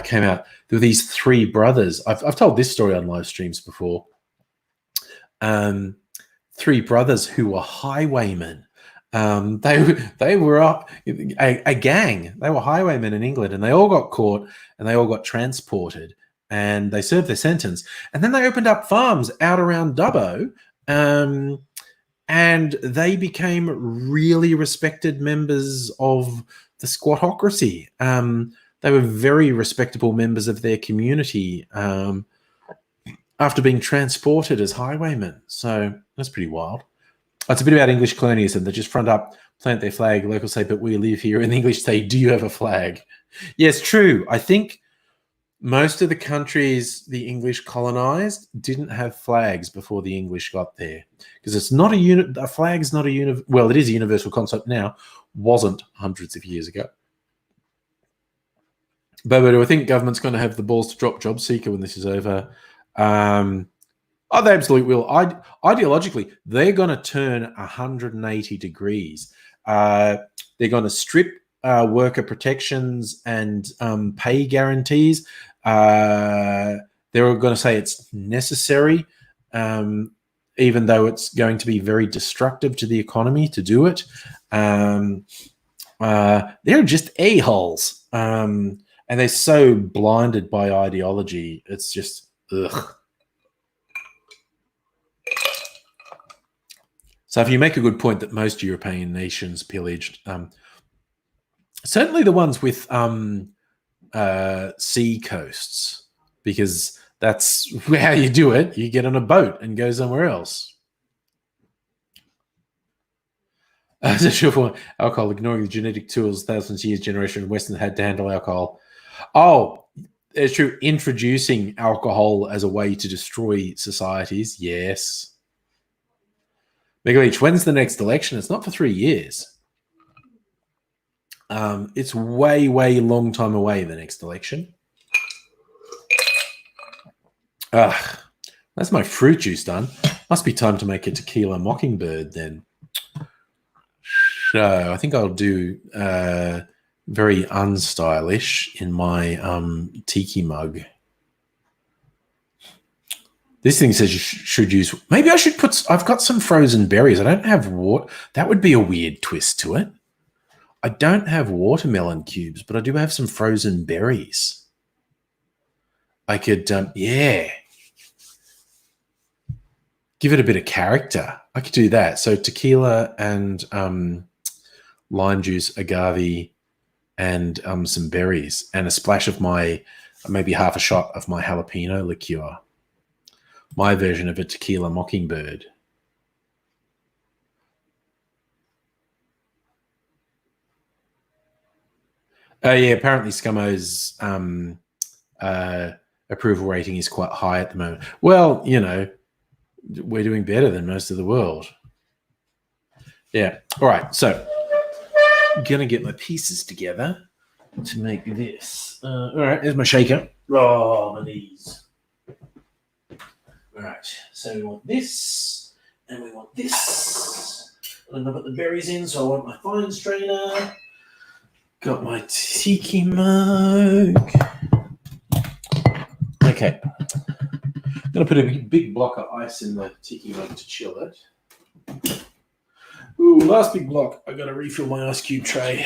came out. There were these three brothers. I've told this story on live streams before. Three brothers who were highwaymen. They were a gang. They were highwaymen in England, and they all got caught and they all got transported and they served their sentence. And then they opened up farms out around Dubbo, and they became really respected members of the squattocracy. They were very respectable members of their community after being transported as highwaymen. So that's pretty wild. It's a bit about English colonialism. They just front up, plant their flag. Locals say, but we live here. And the English say, do you have a flag? Yes, true. I think most of the countries the English colonized didn't have flags before the English got there. Because it's not a unit. A flag's not a well, it is a universal concept now. Wasn't hundreds of years ago. But do I think government's going to have the balls to drop job seeker when this is over? They absolutely will. Ideologically, they're going to turn 180 degrees. They're going to strip worker protections and pay guarantees. They're going to say it's necessary, even though it's going to be very destructive to the economy to do it. They're just a-holes. And they're so blinded by ideology. It's just, ugh. So if you make a good point that most European nations pillaged, certainly the ones with sea coasts, because that's how you do it. You get on a boat and go somewhere else. As a sure for alcohol, ignoring the genetic tools thousands of years, generation of Western had to handle alcohol. Oh, it's true. Introducing alcohol as a way to destroy societies, yes. Megaleech, when's the next election? It's not for 3 years. It's way, way long time away, the next election. That's my fruit juice done. Must be time to make a Tequila Mockingbird then. So I think I'll do very unstylish in my tiki mug. This thing says you should use... Maybe I should put... I've got some frozen berries. I don't have water. That would be a weird twist to it. I don't have watermelon cubes, but I do have some frozen berries. I could, yeah. Give it a bit of character. I could do that. So tequila and lime juice, agave, and some berries, and a splash of my, maybe half a shot of my jalapeno liqueur. My version of a Tequila Mockingbird. Yeah, apparently Scummo's approval rating is quite high at the moment. Well, you know, we're doing better than most of the world. Yeah. All right. So I'm going to get my pieces together to make this. All right. There's my shaker. Oh, my knees. All right. So we want this and we want this. I'm going to put the berries in, so I want my fine strainer. Got my tiki mug. Okay. I'm going to put a big block of ice in the tiki mug to chill it. Ooh, last big block. I got to refill my ice cube tray.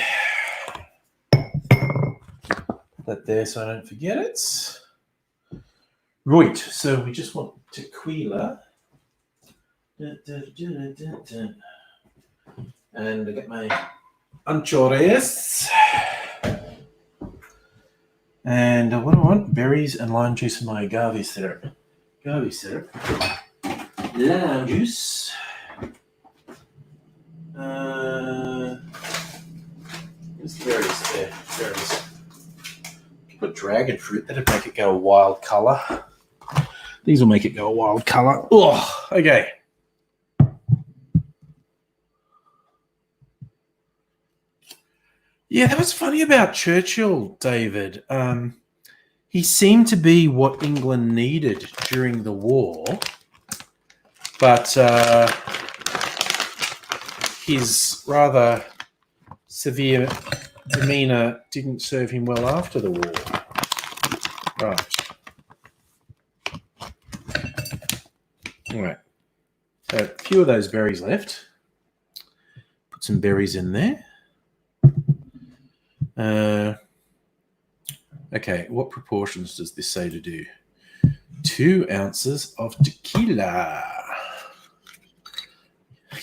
Put that there so I don't forget it. Right. So we just want tequila. And I get my anchovies. And what do I want? Berries and lime juice and my agave syrup. Agave syrup. Lime juice. Where's the berries? There. Berries. Put dragon fruit. That'd make it go a wild colour. These will make it go a wild colour. Oh, okay. Yeah, that was funny about Churchill, David. He seemed to be what England needed during the war, but his rather severe demeanour didn't serve him well after the war. Right. All right. So a few of those berries left. Put some berries in there. Okay, what proportions does this say to do? 2 ounces of tequila.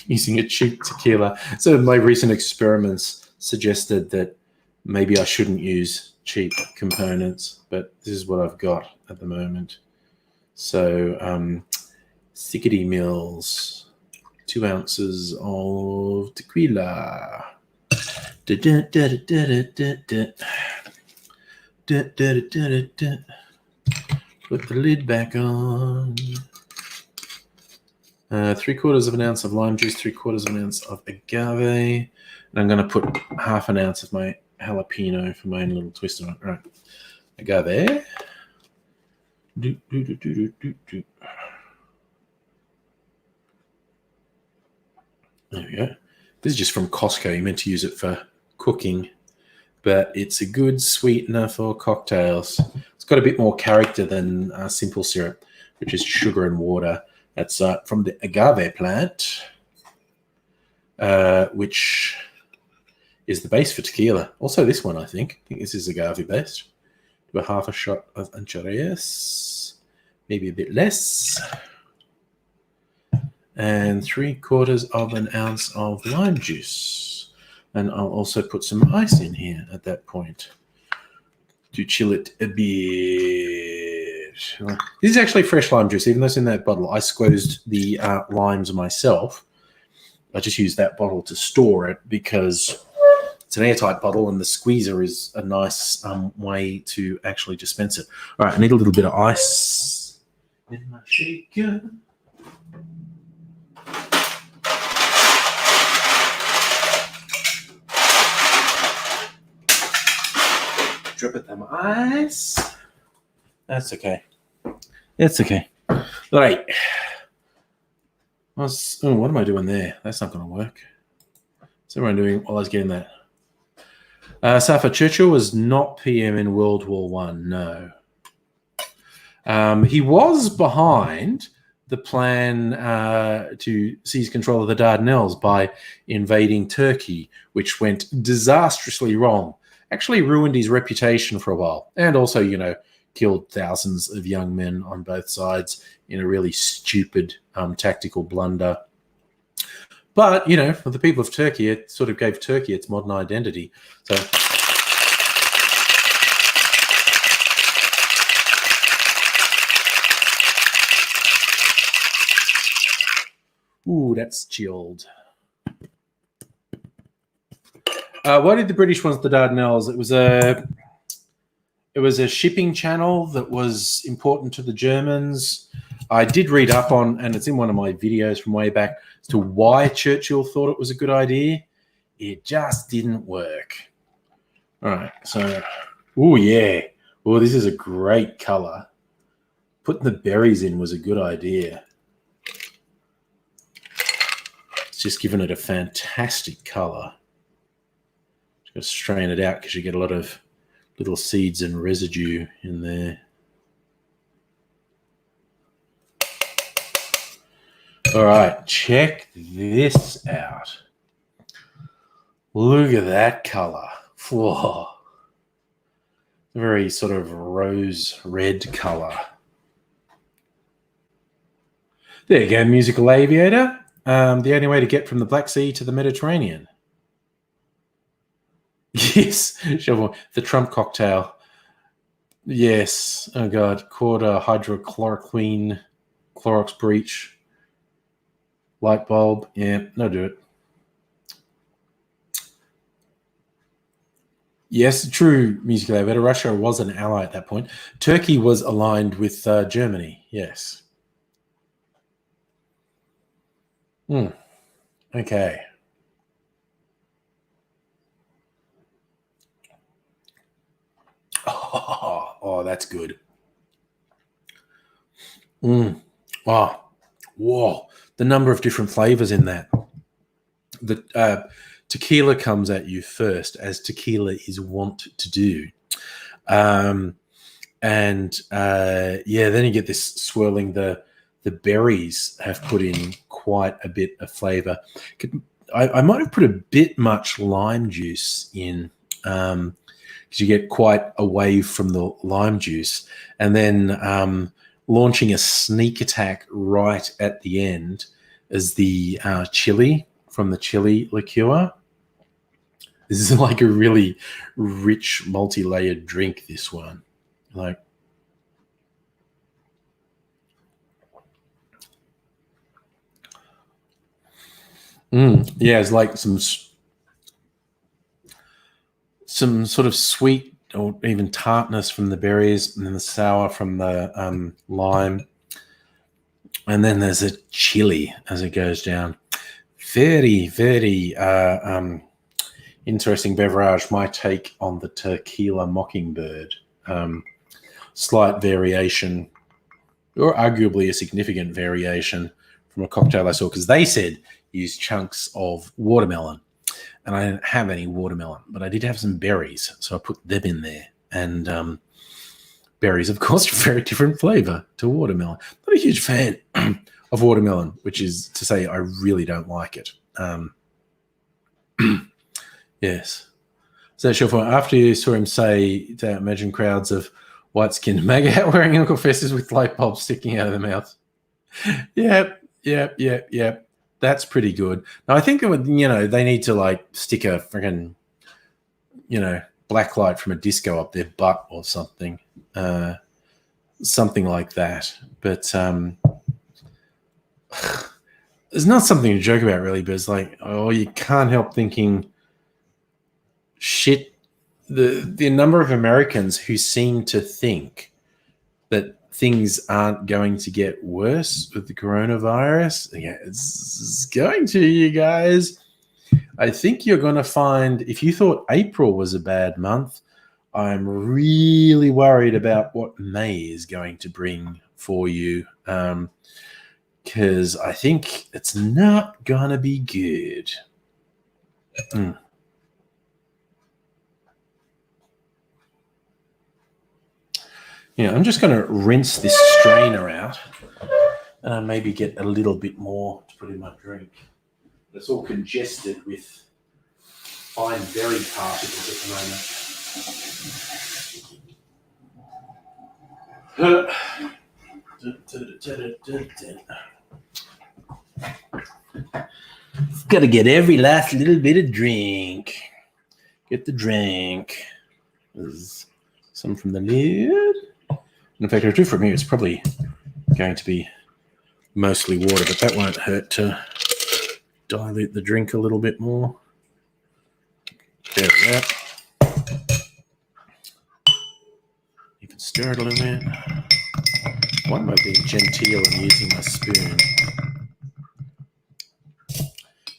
Using a cheap tequila. So my recent experiments suggested that maybe I shouldn't use cheap components, but this is what I've got at the moment. So 60 mils, 2 ounces of tequila. Put the lid back on. 3/4 of an ounce of lime juice, 3/4 of an ounce of agave, and I'm going to put half an ounce of my jalapeno for my own little twist on it. Right, agave. There we go. This is just from Costco. You meant to use it for cooking, but it's a good sweetener for cocktails. It's got a bit more character than simple syrup, which is sugar and water. That's from the agave plant, which is the base for tequila. Also this one, I think this is agave based. Do a half a shot of Anchoreas, maybe a bit less. And 3/4 of an ounce of lime juice. And I'll also put some ice in here at that point to chill it a bit. This is actually fresh lime juice, even though it's in that bottle. I squeezed the limes myself. I just used that bottle to store it because it's an airtight bottle and the squeezer is a nice way to actually dispense it. All right, I need a little bit of ice in my shaker. Drip it them ice. That's okay. It's okay. All right. What am I doing there? That's not going to work. What's everyone doing while I was getting that? Safa Churchill was not PM in World War One. No. He was behind the plan to seize control of the Dardanelles by invading Turkey, which went disastrously wrong. Actually ruined his reputation for a while. And also, killed thousands of young men on both sides in a really stupid tactical blunder. But, for the people of Turkey, it sort of gave Turkey its modern identity. So, ooh, that's chilled. Why did the British want the Dardanelles? It was a shipping channel that was important to the Germans. I did read up on, and it's in one of my videos from way back, as to why Churchill thought it was a good idea. It just didn't work. All right, so, oh yeah. Oh, this is a great color. Putting the berries in was a good idea. It's just given it a fantastic color. Just strain it out because you get a lot of little seeds and residue in there. All right, check this out. Look at that color. Whoa. Very sort of rose red color. There you go, musical aviator. The only way to get from the Black Sea to the Mediterranean. Yes, sure. The Trump cocktail. Yes. Oh God. Quarter hydrochloroquine, Clorox breach, light bulb. Yeah, no, do it. Yes, true. Musical aviator. Russia was an ally at that point. Turkey was aligned with Germany. Yes. Okay. Oh, that's good. Oh, whoa. The number of different flavors in that. The tequila comes at you first, as tequila is wont to do. Then you get this swirling. The berries have put in quite a bit of flavor. I might have put a bit much lime juice in, because you get quite away from the lime juice, and then launching a sneak attack right at the end is the chili from the chili liqueur. This is like a really rich, multi-layered drink, this one. Like, yeah, it's like some sort of sweet or even tartness from the berries, and then the sour from the lime. And then there's a chili as it goes down. Very, very interesting beverage. My take on the Tequila Mockingbird. Slight variation, or arguably a significant variation from a cocktail I saw, because they said use chunks of watermelon. And I didn't have any watermelon, but I did have some berries, so I put them in there. And berries, of course, very different flavor to watermelon. Not a huge fan of watermelon, which is to say I really don't like it. Yes. So, sure, after you saw him say to imagine crowds of white-skinned MAGA hat wearing Uncle Festers with light bulbs sticking out of their mouth. Yep. That's pretty good. Now, I think it would, they need to like stick a freaking, black light from a disco up their butt or something. Something like that. But it's not something to joke about, really, but it's like, you can't help thinking, shit, the number of Americans who seem to think that things aren't going to get worse with the coronavirus. Yeah, it's going to, you guys. I think you're going to find, if you thought April was a bad month, I'm really worried about what May is going to bring for you, because I think it's not going to be good. I'm just going to rinse this strainer out and maybe get a little bit more to put in my drink. It's all congested with fine berry particles at the moment. Got to get every last little bit of drink. Get the drink. There's some from the lid. In fact, if I do from here, it's probably going to be mostly water, but that won't hurt to dilute the drink a little bit more. There we go. You can stir it a little bit. Why am I being genteel and using my spoon?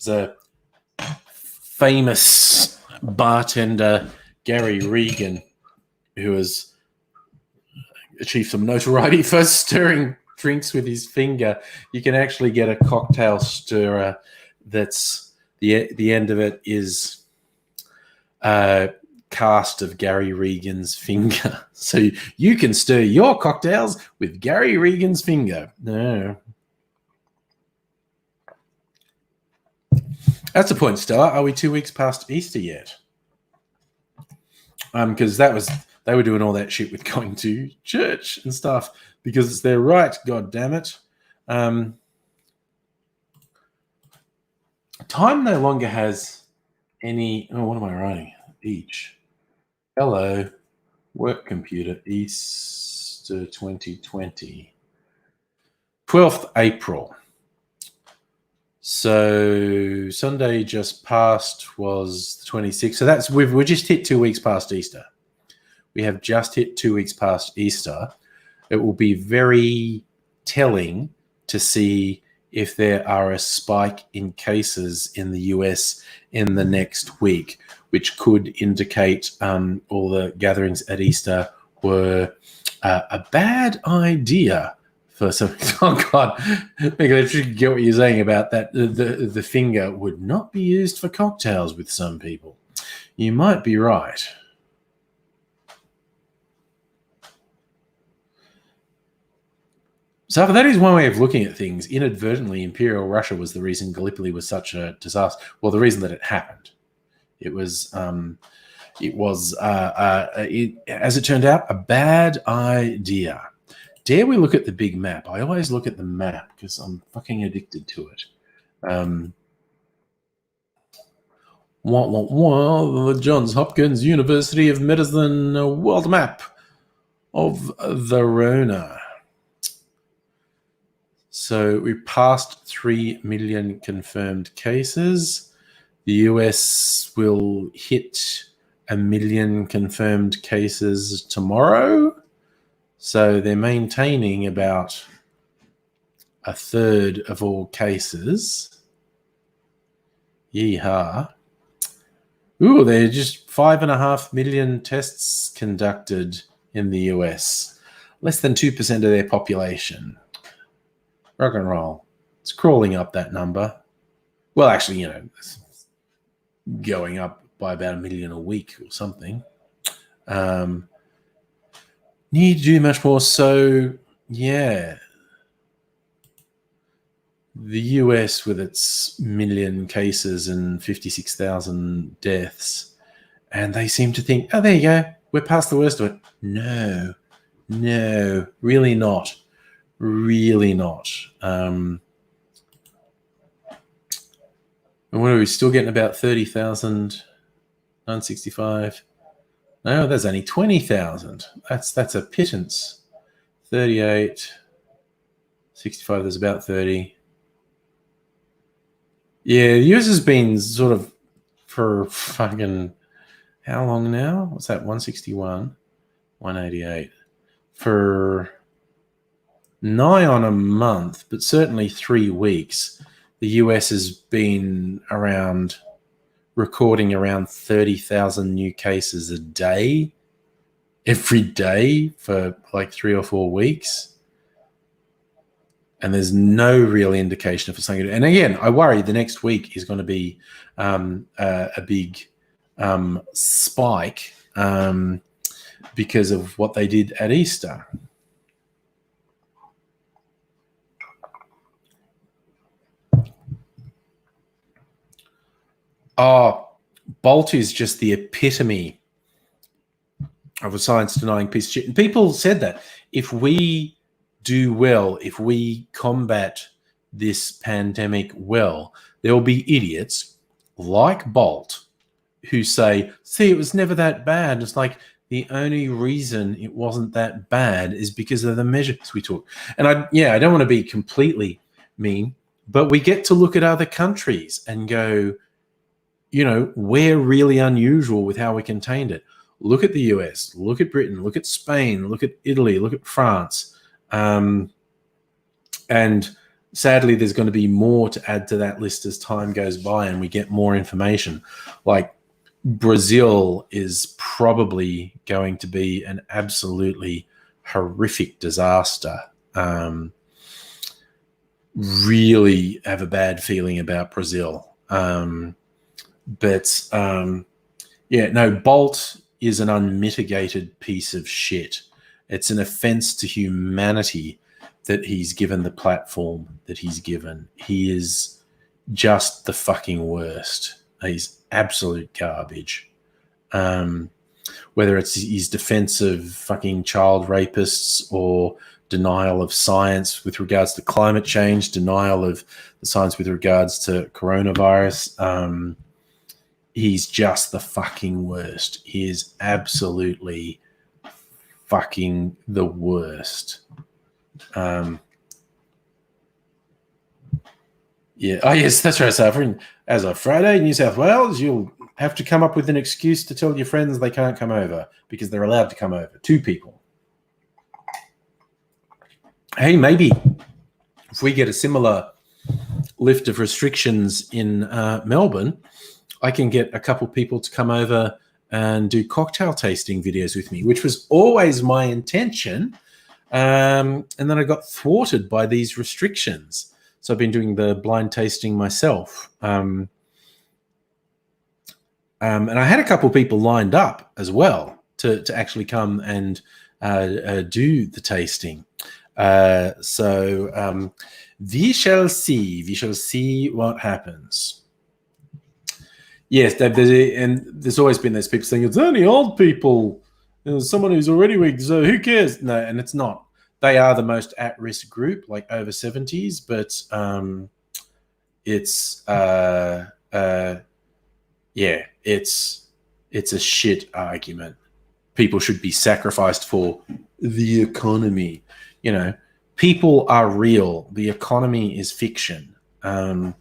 There's a famous bartender, Gary Regan, who has achieved some notoriety for stirring drinks with his finger. You can actually get a cocktail stirrer that's the end of it is a cast of Gary Regan's finger. So you can stir your cocktails with Gary Regan's finger. No. That's the point, Stella. Are we 2 weeks past Easter yet? Because they were doing all that shit with going to church and stuff because it's their right, God damn it. Time no longer has any... Oh, what am I writing? Each. Hello. Work computer. Easter 2020. 12th April. So Sunday just past was the 26th. So we've just hit 2 weeks past Easter. We have just hit 2 weeks past Easter. It will be very telling to see if there are a spike in cases in the US in the next week, which could indicate all the gatherings at Easter were a bad idea for some. Oh God, I get what you're saying about that. The finger would not be used for cocktails with some people. You might be right. So that is one way of looking at things. Inadvertently, Imperial Russia was the reason Gallipoli was such a disaster. Well, the reason that it happened. It was, as it turned out, a bad idea. Dare we look at the big map? I always look at the map because I'm fucking addicted to it. The Johns Hopkins University of Medicine world map of the Rona. So we passed 3 million confirmed cases. The US will hit 1 million confirmed cases tomorrow. So they're maintaining about a third of all cases. Yeehaw. Ooh, they're just 5.5 million tests conducted in the US. Less than 2% of their population. Rock and roll. It's crawling up, that number. Well, actually, it's going up by about 1 million a week or something. Need to do much more. So, yeah, the US with its million cases and 56,000 deaths, and they seem to think, oh, there you go, we're past the worst of it. No, really not. Really not. And what are we still getting? About 30,000, 965. No, there's only 20,000. That's a pittance. 38, 65, there's about 30. Yeah, the US has been sort of for fucking how long now? What's that? 161, 188. For nigh on a month, but certainly 3 weeks, the US has been recording around 30,000 new cases a day, every day for like 3 or 4 weeks. And there's no real indication of something. And again, I worry the next week is going to be a big spike because of what they did at Easter. Oh, Bolt is just the epitome of a science-denying piece of shit. And people said that if we do well, if we combat this pandemic well, there will be idiots like Bolt who say, see, it was never that bad. It's like the only reason it wasn't that bad is because of the measures we took. And I don't want to be completely mean, but we get to look at other countries and go, we're really unusual with how we contained it. Look at the US, look at Britain, look at Spain, look at Italy, look at France. And sadly, there's going to be more to add to that list as time goes by and we get more information. Like Brazil is probably going to be an absolutely horrific disaster. Really have a bad feeling about Brazil. Bolt is an unmitigated piece of shit. It's an offense to humanity that he's given the platform that he's given. He is just the fucking worst. He's absolute garbage. Whether it's his defense of fucking child rapists or denial of science with regards to climate change, denial of the science with regards to coronavirus, he's just the fucking worst. He is absolutely fucking the worst. Oh, yes, that's right, Suffering. As of Friday, New South Wales, you'll have to come up with an excuse to tell your friends they can't come over because they're allowed to come over. 2 people. Hey, maybe if we get a similar lift of restrictions in Melbourne, I can get a couple people to come over and do cocktail tasting videos with me, which was always my intention. And then I got thwarted by these restrictions. So I've been doing the blind tasting myself. And I had a couple people lined up as well to actually come and do the tasting. We shall see. We shall see what happens. Yes, there's always been those people saying it's only old people. Someone who's already weak, so who cares? No, and it's not. They are the most at-risk group, like over 70s, but it's a shit argument. People should be sacrificed for the economy. People are real. The economy is fiction. And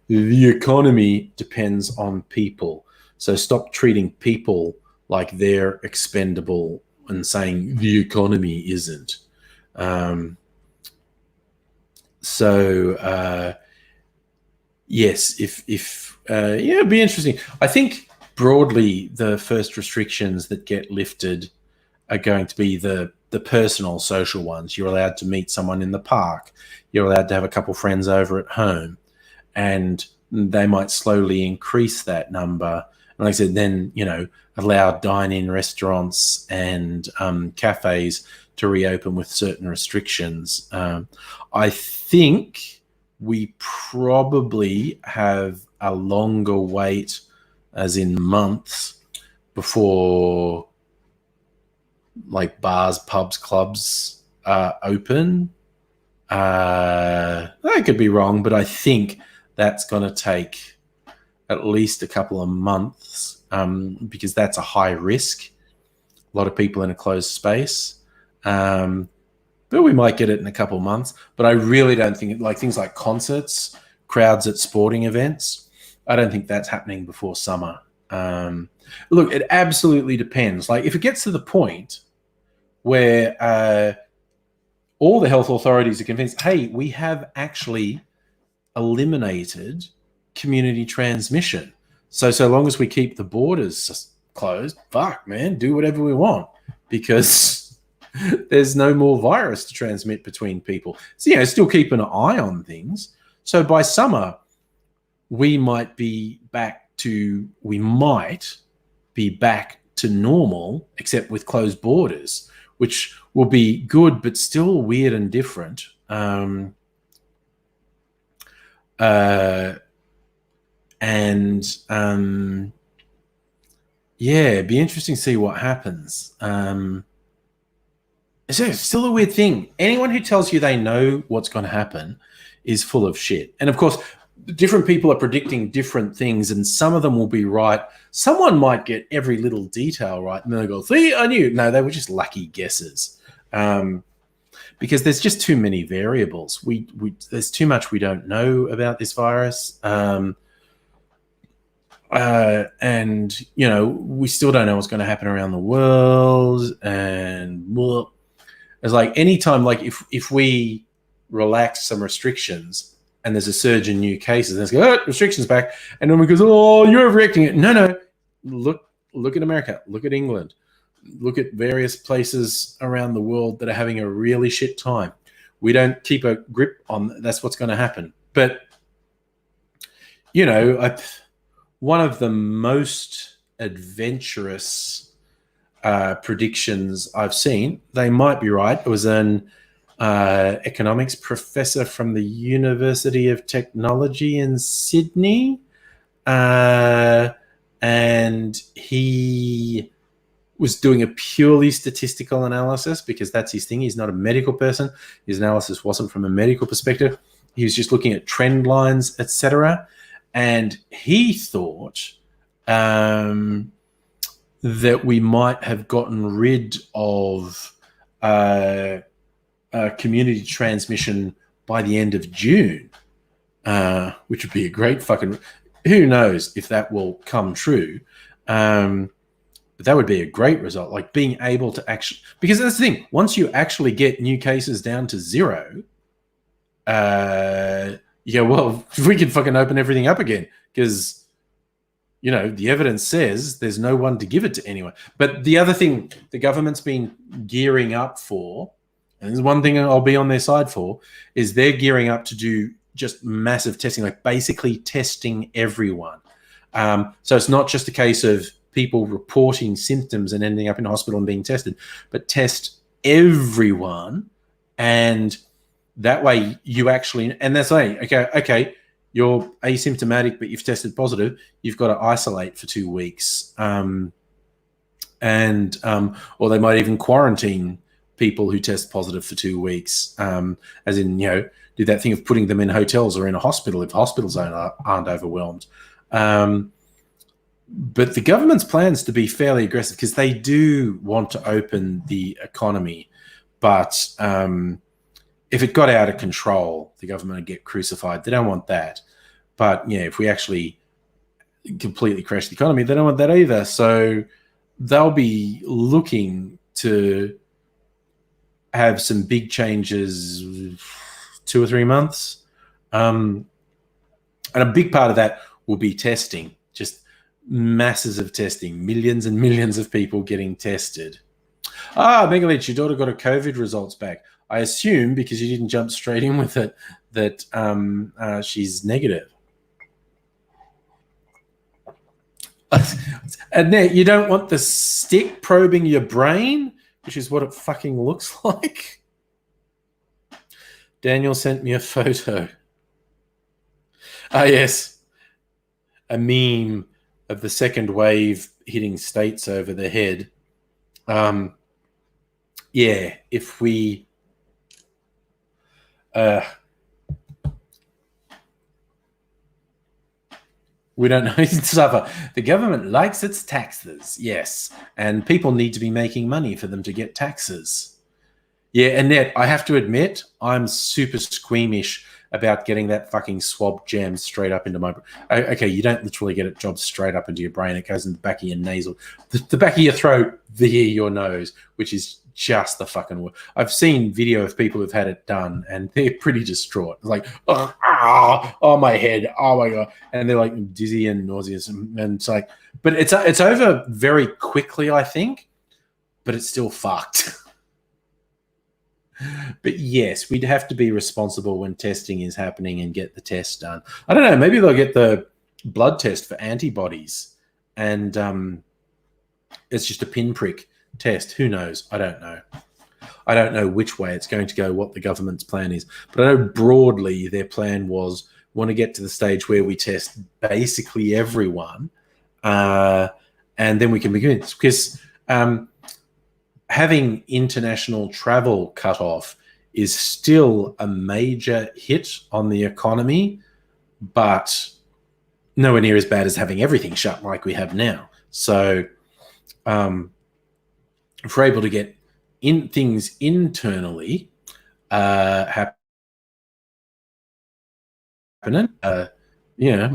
the economy depends on people. So stop treating people like they're expendable and saying the economy isn't. Yes, it'd be interesting. I think broadly the first restrictions that get lifted are going to be the personal social ones. You're allowed to meet someone in the park. You're allowed to have a couple friends over at home. And they might slowly increase that number. And like I said, then, allow dine-in restaurants and cafes to reopen with certain restrictions. I think we probably have a longer wait, as in months, before like bars, pubs, clubs open. I could be wrong, but I think that's going to take at least a couple of months because that's a high risk. A lot of people in a closed space. But we might get it in a couple of months. But I really don't think like things like concerts, crowds at sporting events, I don't think that's happening before summer. Look, it absolutely depends. Like if it gets to the point where all the health authorities are convinced, hey, we have actually eliminated community transmission. So long as we keep the borders closed, fuck, man, do whatever we want because there's no more virus to transmit between people. So, still keeping an eye on things. So by summer, we might be back to normal, except with closed borders, which will be good, but still weird and different. It'd be interesting to see what happens. It's still a weird thing. Anyone who tells you they know what's going to happen is full of shit. And of course, different people are predicting different things, and some of them will be right. Someone might get every little detail right, and then they go, see, I knew. No, they were just lucky guesses. Because there's just too many variables. There's too much we don't know about this virus. And, we still don't know what's going to happen around the world. And it's like anytime, like if we relax some restrictions and there's a surge in new cases, let's go, restrictions back. And then we go, oh, you're overreacting it. No. Look at America. Look at England. Look at various places around the world that are having a really shit time. We don't keep a grip on that's what's going to happen. But, one of the most adventurous predictions I've seen, they might be right. It was an economics professor from the University of Technology in Sydney. And he was doing a purely statistical analysis because that's his thing. He's not a medical person. His analysis wasn't from a medical perspective. He was just looking at trend lines, etc. And he thought that we might have gotten rid of community transmission by the end of June, which would be a great fucking... Who knows if that will come true. But that would be a great result, like being able to actually... Because that's the thing. Once you actually get new cases down to zero, we can fucking open everything up again because, the evidence says there's no one to give it to anyone. But the other thing the government's been gearing up for, and there's one thing I'll be on their side for, is they're gearing up to do just massive testing, like basically testing everyone. So it's not just a case of people reporting symptoms and ending up in hospital and being tested, but test everyone. And that way you actually, and that's like, okay, you're asymptomatic, but you've tested positive. You've got to isolate for 2 weeks. Or they might even quarantine people who test positive for 2 weeks, as in, do that thing of putting them in hotels or in a hospital if hospitals aren't overwhelmed. But the government's plans to be fairly aggressive because they do want to open the economy. But if it got out of control, the government would get crucified. They don't want that. But, if we actually completely crash the economy, they don't want that either. So they'll be looking to have some big changes 2 or 3 months. And a big part of that will be testing, just masses of testing, millions and millions of people getting tested. Megalith, your daughter got her COVID results back. I assume because you didn't jump straight in with it that she's negative. Annette, you don't want the stick probing your brain, which is what it fucking looks like. Daniel sent me a photo. Ah, yes. A meme of the second wave hitting states over the head. Yeah, if we... we don't know suffer. The government likes its taxes, yes, and people need to be making money for them to get taxes. Yeah, Annette, I have to admit, I'm super squeamish about getting that fucking swab jammed straight up into my... Okay, you don't literally get it jobbed straight up into your brain. It goes in the back of your nasal, the back of your throat, via your nose, which is just the fucking worst. I've seen video of people who've had it done, and they're pretty distraught. It's like, oh, my head, oh my God. And they're like dizzy and nauseous. And it's like, but it's over very quickly, I think, but it's still fucked. But yes, we'd have to be responsible when testing is happening and get the test done. I don't know, maybe they'll get the blood test for antibodies and it's just a pinprick test. Who knows? I don't know. I don't know which way it's going to go, what the government's plan is. But I know broadly their plan was want to get to the stage where we test basically everyone and then we can begin. Because having international travel cut off is still a major hit on the economy, but nowhere near as bad as having everything shut like we have now. So if we're able to get things internally happening,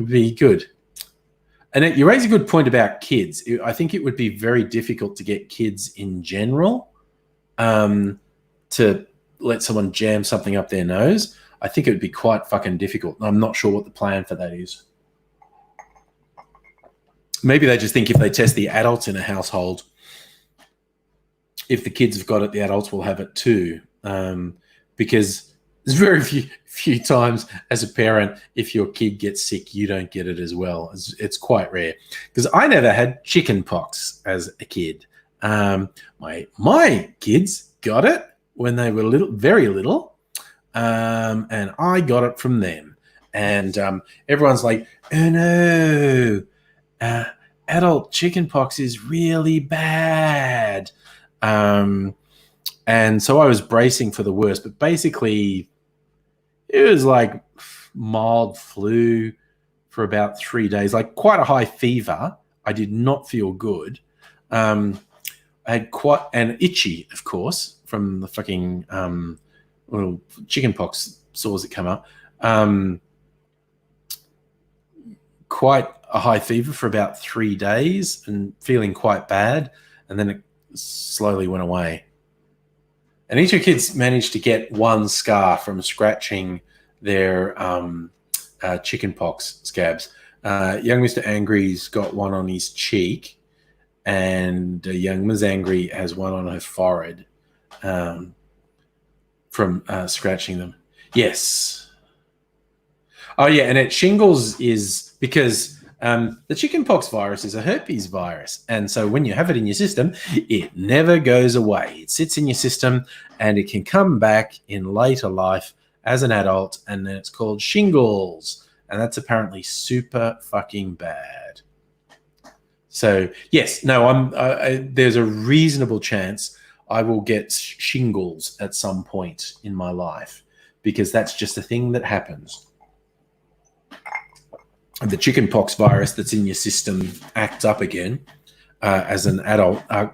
be good. And you raise a good point about kids. I think it would be very difficult to get kids in general to let someone jam something up their nose. I think it would be quite fucking difficult. I'm not sure what the plan for that is. Maybe they just think if they test the adults in a household, if the kids have got it, the adults will have it too. Because there's very few times as a parent, if your kid gets sick, you don't get it as well. It's quite rare. Because I never had chicken pox as a kid. My kids got it when they were very little, and I got it from them. And everyone's like, oh no, adult chicken pox is really bad. And so I was bracing for the worst, but basically it was like mild flu for about 3 days, like quite a high fever. I did not feel good. I had quite an itchy, of course, from the fucking little chicken pox sores that come up. Quite a high fever for about 3 days and feeling quite bad. And then it slowly went away. And each of the kids managed to get one scar from scratching their chicken pox scabs. Young Mr. Angry's got one on his cheek, and young Ms. Angry has one on her forehead from scratching them. Yes. Oh, yeah, and shingles is because the chickenpox virus is a herpes virus. And so when you have it in your system, it never goes away. It sits in your system and it can come back in later life as an adult. And then it's called shingles. And that's apparently super fucking bad. So, yes, no, there's a reasonable chance I will get shingles at some point in my life because that's just a thing that happens. The chickenpox virus that's in your system acts up again as an adult, and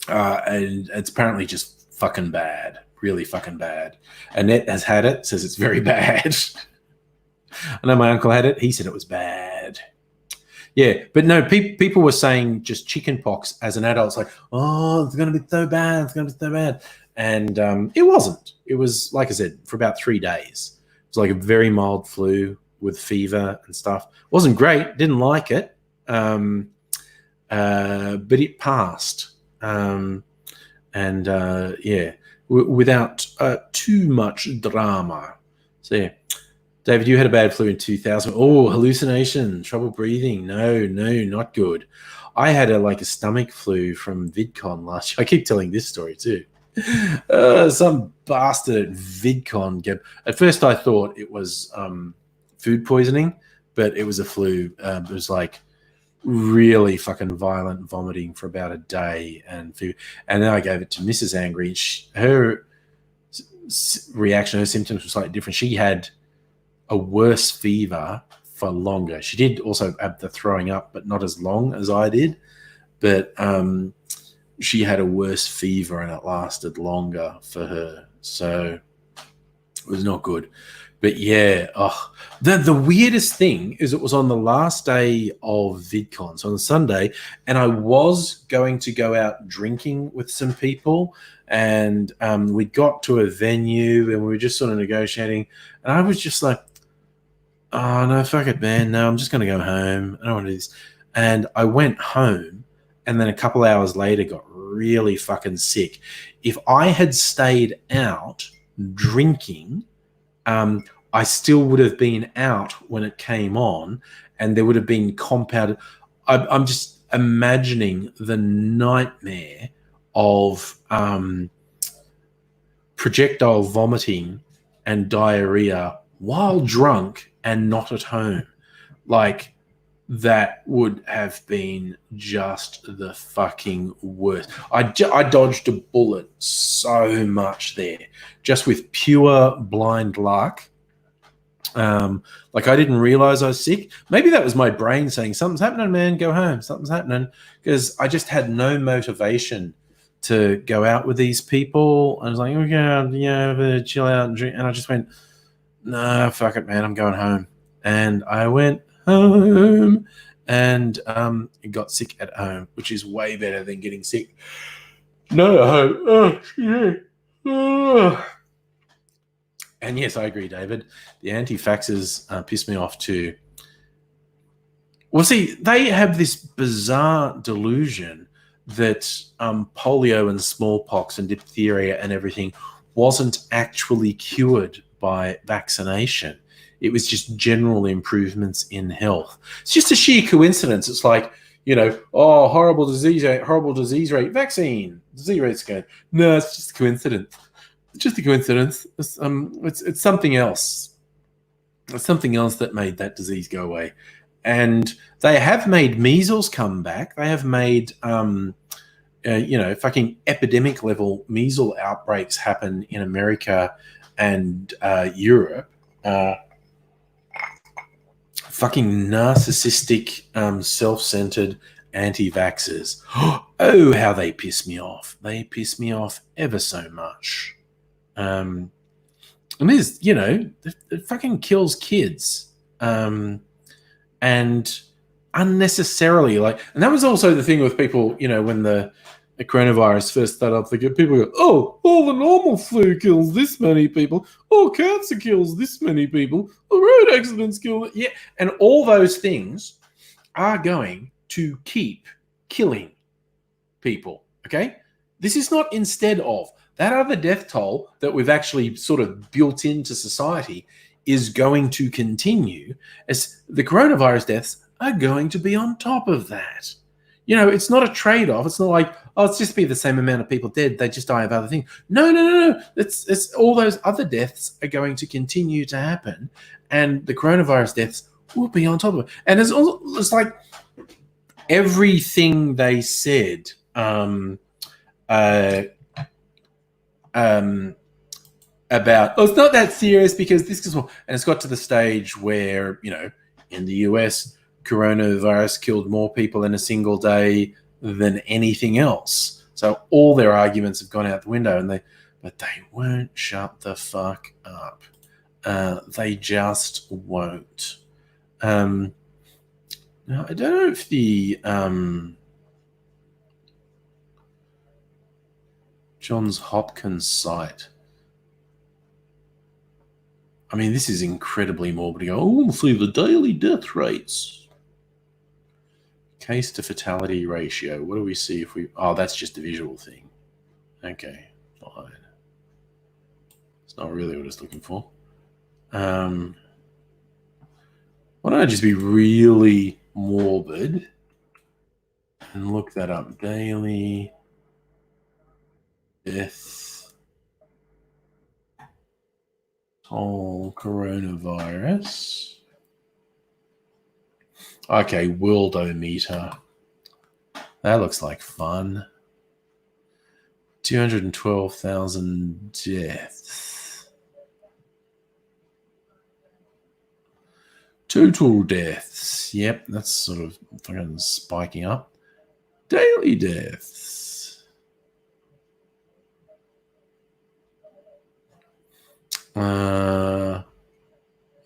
it's apparently just fucking bad, really fucking bad. Annette has had it, says it's very bad. I know my uncle had it. He said it was bad. Yeah, but no, people were saying just chickenpox as an adult. It's like, oh, it's going to be so bad. It's going to be so bad. And it wasn't. It was, like I said, for about 3 days. It was like a very mild flu with fever and stuff. It wasn't great. Didn't like it. But it passed. Without too much drama. So, yeah. David, you had a bad flu in 2000. Oh, hallucination, trouble breathing. No, not good. I had a stomach flu from VidCon last year. I keep telling this story too. Some bastard at VidCon at first I thought it was food poisoning, but it was a flu. It was like really fucking violent vomiting for about a day and fever. And then I gave it to Mrs. Angry. Her reaction, her symptoms were slightly different. She had a worse fever for longer. She did also have the throwing up, but not as long as I did. But she had a worse fever and it lasted longer for her. So it was not good. But yeah, the weirdest thing is it was on the last day of VidCon, so on the Sunday, and I was going to go out drinking with some people, and we got to a venue and we were just sort of negotiating, and I was just like, oh, no, fuck it, man. No, I'm just going to go home. I don't want to do this. And I went home, and then a couple hours later got really fucking sick. If I had stayed out drinking, I still would have been out when it came on, and there would have been compounded. I'm just imagining the nightmare of projectile vomiting and diarrhea while drunk and not at home. Like, that would have been just the fucking worst. I dodged a bullet so much there, just with pure blind luck. I didn't realize I was sick. Maybe that was my brain saying, something's happening, man, go home. Something's happening. Because I just had no motivation to go out with these people. I was like, okay, chill out and drink. And I just went, no, fuck it, man, I'm going home. And I went home and got sick at home, which is way better than getting sick. No, at home. Oh, shit. Oh. And yes, I agree, David. The anti-vaxxers piss me off too. Well, see, they have this bizarre delusion that polio and smallpox and diphtheria and everything wasn't actually cured by vaccination. It was just general improvements in health. It's just a sheer coincidence. It's like, horrible disease rate, vaccine, disease rate's going. No, it's just a coincidence. It's just a coincidence. It's something else. It's something else that made that disease go away. And they have made measles come back. They have made, fucking epidemic level measles outbreaks happen in America and Europe. Fucking narcissistic, self-centered anti-vaxxers. Oh, how they piss me off. They piss me off ever so much. And this, it fucking kills kids. And unnecessarily, and that was also the thing with people, when the coronavirus first started up, people go, oh, the normal flu kills this many people. Oh, cancer kills this many people. Oh, road accidents kill. Yeah. And all those things are going to keep killing people. Okay. This is not instead of. That other death toll that we've actually sort of built into society is going to continue, as the coronavirus deaths are going to be on top of that. It's not a trade-off. It's not like, it's just be the same amount of people dead. They just die of other things. No. It's all those other deaths are going to continue to happen, and the coronavirus deaths will be on top of it. And it's like everything they said about, it's not that serious because this is more, and it's got to the stage where, in the US, coronavirus killed more people in a single day than anything else. So all their arguments have gone out the window, but they won't shut the fuck up. They just won't. Now, I don't know if the Johns Hopkins site. I mean, this is incredibly morbid to go, we'll see the daily death rates. Case to fatality ratio. What do we see if we... Oh, that's just a visual thing. Okay, fine. It's not really what I was looking for. Why don't I just be really morbid and look that up? Daily death toll coronavirus. Okay, worldometer. That looks like fun. 212,000 deaths. Total deaths. Yep, that's sort of fucking spiking up. Daily deaths.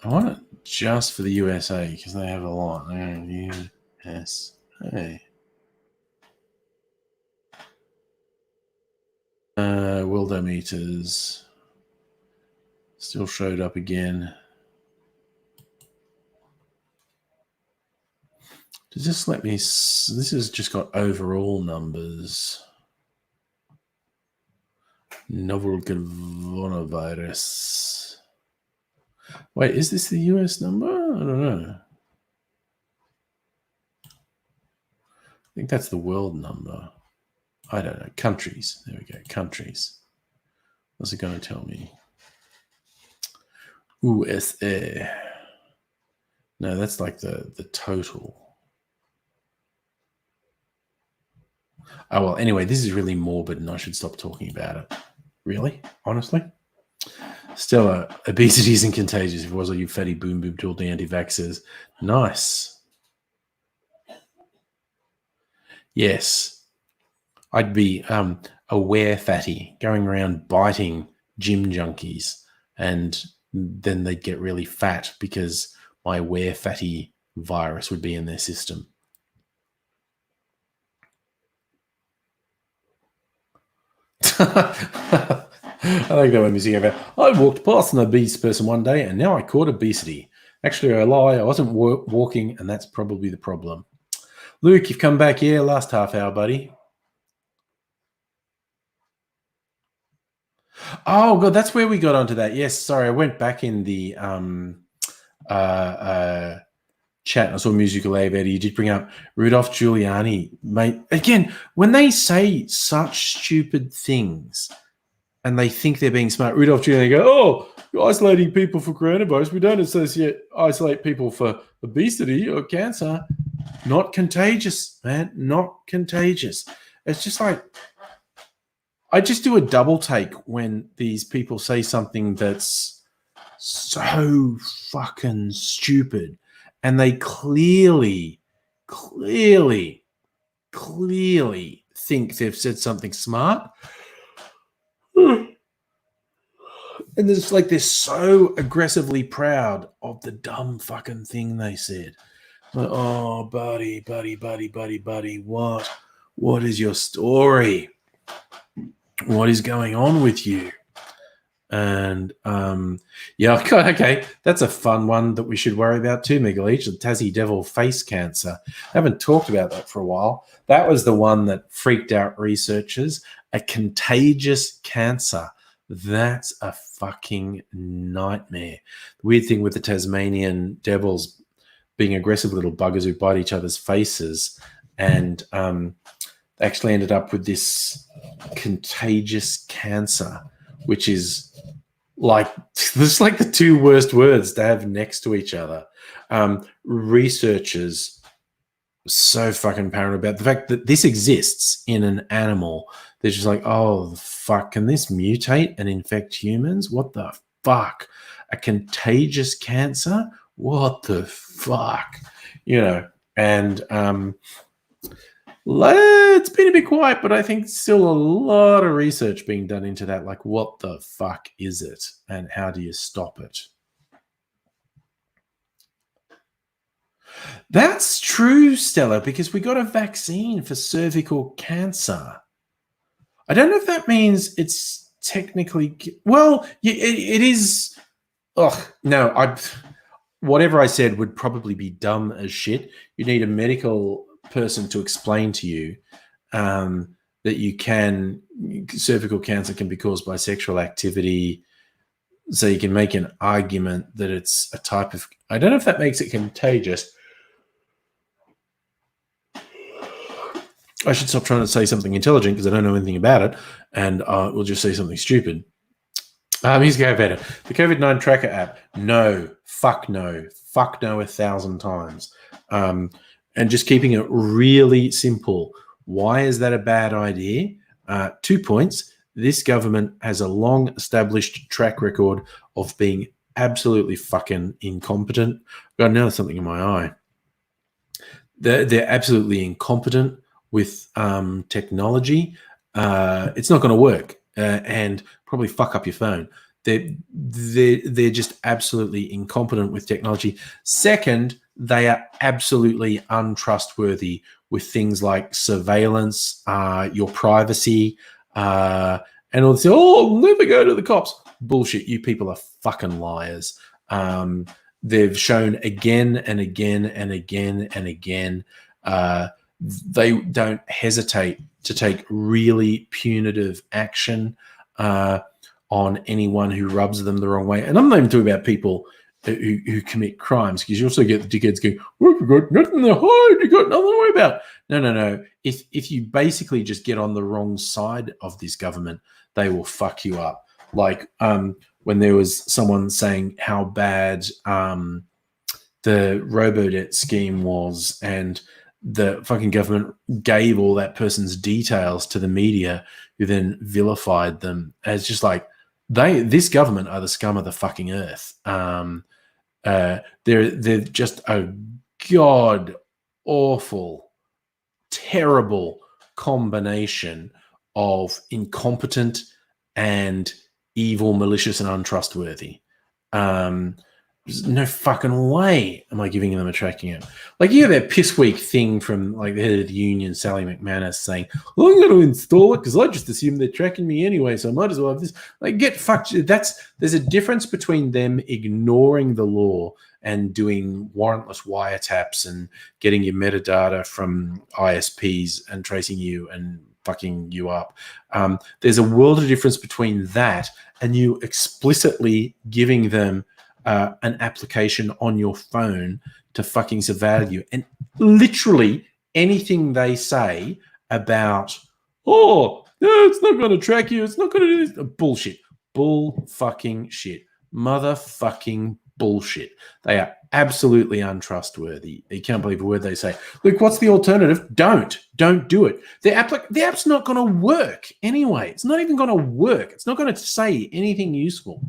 I want it just for the USA because they have a lot. USA. Worldometers still showed up again. Does this let me? This has just got overall numbers. Novel coronavirus. Wait, is this the US number? I don't know. I think that's the world number. I don't know. Countries. There we go. Countries. What's it going to tell me? USA. No, that's like the total. Oh, well, anyway, this is really morbid and I should stop talking about it. Really? Honestly? Stella, obesity isn't contagious. If it was, all you fatty boom boom to all the anti-vaxxers. Nice. Yes. I'd be a wear fatty going around biting gym junkies, and then they'd get really fat because my wear fatty virus would be in their system. I like that one music about. I walked past an obese person one day and now I caught obesity. Actually, I lie. I wasn't walking, and that's probably the problem. Luke, you've come back here last half hour, buddy. Oh, God, that's where we got onto that. Yes, sorry. I went back in the chat. I saw Musical Aviator. You did bring up Rudolph Giuliani. Mate, again, when they say such stupid things and they think they're being smart, Rudolph Giuliani go, oh, you're isolating people for coronavirus. We don't isolate people for obesity or cancer. Not contagious, man. Not contagious. It's just like, I just do a double take when these people say something that's so fucking stupid and they clearly think they've said something smart. And it's like they're so aggressively proud of the dumb fucking thing they said. Like, oh, buddy, what is your story? What is going on with you? And yeah, okay, that's a fun one that we should worry about too, Megalich, the Tassie Devil face cancer. I haven't talked about that for a while. That was the one that freaked out researchers. A contagious cancer. That's a fucking nightmare. The weird thing with the Tasmanian devils being aggressive little buggers who bite each other's faces, and actually ended up with this contagious cancer, which is like, this is like the two worst words to have next to each other. Researchers so fucking paranoid about the fact that this exists in an animal. They're just like, oh, fuck, can this mutate and infect humans? What the fuck? A contagious cancer? What the fuck? You know, and it's been a bit quiet, but I think still a lot of research being done into that. Like, what the fuck is it? And how do you stop it? That's true, Stella, because we got a vaccine for cervical cancer. I don't know if that means it's technically, well, it is. Oh, no, whatever I said would probably be dumb as shit. You need a medical person to explain to you that cervical cancer can be caused by sexual activity, So you can make an argument that it's a type of, I don't know if that makes it contagious. I should stop trying to say something intelligent because I don't know anything about it, and we'll just say something stupid. Here's go better. The COVID-19 tracker app. No. Fuck no. Fuck no 1,000 times. And just keeping it really simple. Why is that a bad idea? 2 points. This government has a long established track record of being absolutely fucking incompetent. I've got another something in my eye. They're absolutely incompetent with technology. It's not going to work, and probably fuck up your phone. They're just absolutely incompetent with technology. Second, they are absolutely untrustworthy with things like surveillance, your privacy, and all this. Oh, I'll never go to the cops. Bullshit. You people are fucking liars. They've shown again and again and again and again. They don't hesitate to take really punitive action on anyone who rubs them the wrong way. And I'm not even talking about people who commit crimes, because you also get the dickheads going, oh, you got nothing to hide, you got nothing to worry about. No. If you basically just get on the wrong side of this government, they will fuck you up. Like when there was someone saying how bad the robo-debt scheme was, and the fucking government gave all that person's details to the media, who then vilified them as just like, this government are the scum of the fucking earth. They're just a god awful, terrible combination of incompetent and evil, malicious, and untrustworthy. There's no fucking way am I giving them a tracking app. Like, you have that piss weak thing from like the head of the union, Sally McManus, saying, well, I'm going to install it because I just assume they're tracking me anyway, so I might as well have this. Like, get fucked. There's a difference between them ignoring the law and doing warrantless wiretaps and getting your metadata from ISPs and tracing you and fucking you up. There's a world of difference between that and you explicitly giving them an application on your phone to fucking surveil you, and literally anything they say about, oh, no, it's not going to track you, it's not going to do this. Bullshit. Bull fucking shit. Motherfucking bullshit. They are absolutely untrustworthy. You can't believe a word they say. Look, what's the alternative? Don't do it. The app's not going to work anyway. It's not even going to work. It's not going to say anything useful.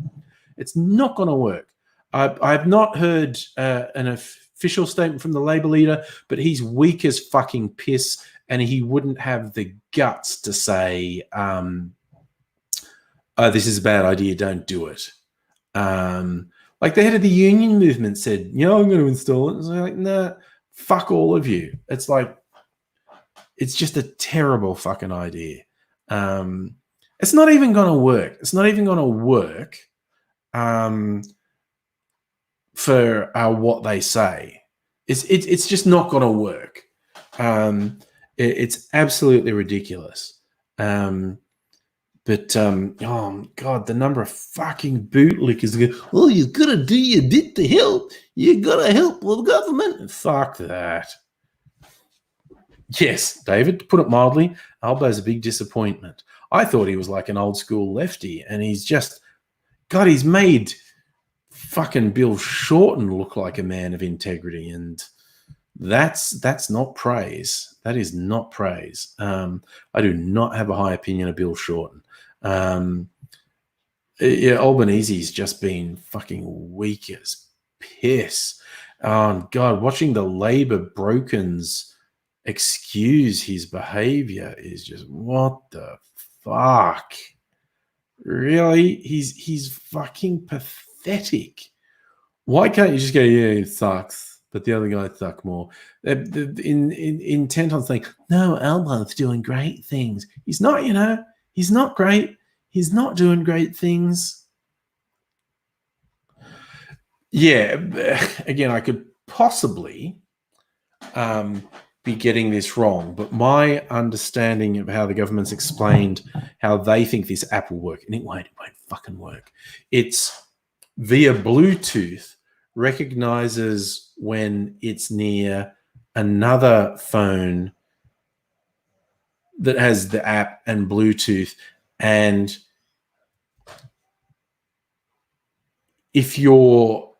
It's not going to work. I've not heard an official statement from the Labor leader, but he's weak as fucking piss, and he wouldn't have the guts to say, this is a bad idea, don't do it. Like the head of the union movement said, I'm going to install it. And so like, nah, fuck all of you. It's like, it's just a terrible fucking idea. It's not even going to work. It's not even going to work. For what they say, it's just not going to work. It's absolutely ridiculous. Oh god, the number of fucking bootlickers go, oh, you gotta do your bit to help. You gotta help the government. Fuck that. Yes, David, to put it mildly, Albo's a big disappointment. I thought he was like an old school lefty, and he's made fucking Bill Shorten look like a man of integrity, and that's not praise. That is not praise. I do not have a high opinion of Bill Shorten. Albanese's just been fucking weak as piss. Oh God, watching the Labor brokens excuse his behavior is just, what the fuck? Really? He's fucking pathetic. Why can't you just go, yeah, it sucks, but the other guy suck more? Intent on saying, no, Albo's doing great things. He's not, he's not great. He's not doing great things. Yeah, again, I could possibly be getting this wrong, but my understanding of how the government's explained how they think this app will work, and it won't fucking work. It's via Bluetooth recognizes when it's near another phone that has the app and Bluetooth, and if you're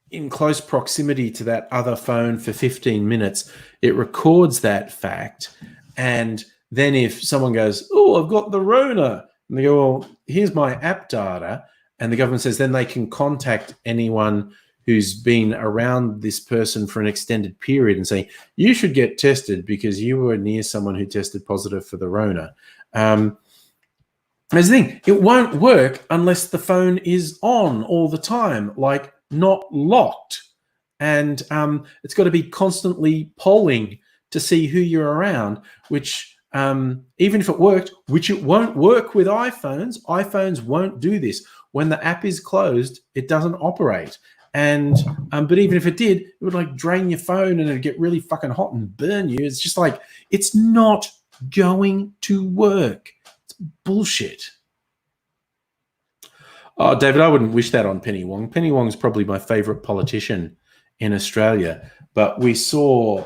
in close proximity to that other phone for 15 minutes, it records that fact. And then if someone goes, oh, I've got the Rona, and they go, well, here's my app data, and the government says then they can contact anyone who's been around this person for an extended period and say, you should get tested because you were near someone who tested positive for the Rona. There's the thing, it won't work unless the phone is on all the time, like not locked. And it's got to be constantly polling to see who you're around, which even if it worked, which it won't work with iPhones. iPhones won't do this. When the app is closed, it doesn't operate. And but even if it did, it would like drain your phone and it'd get really fucking hot and burn you. It's just like, it's not going to work. It's bullshit. Oh, David, I wouldn't wish that on Penny Wong. Penny Wong's probably my favorite politician in Australia. But we saw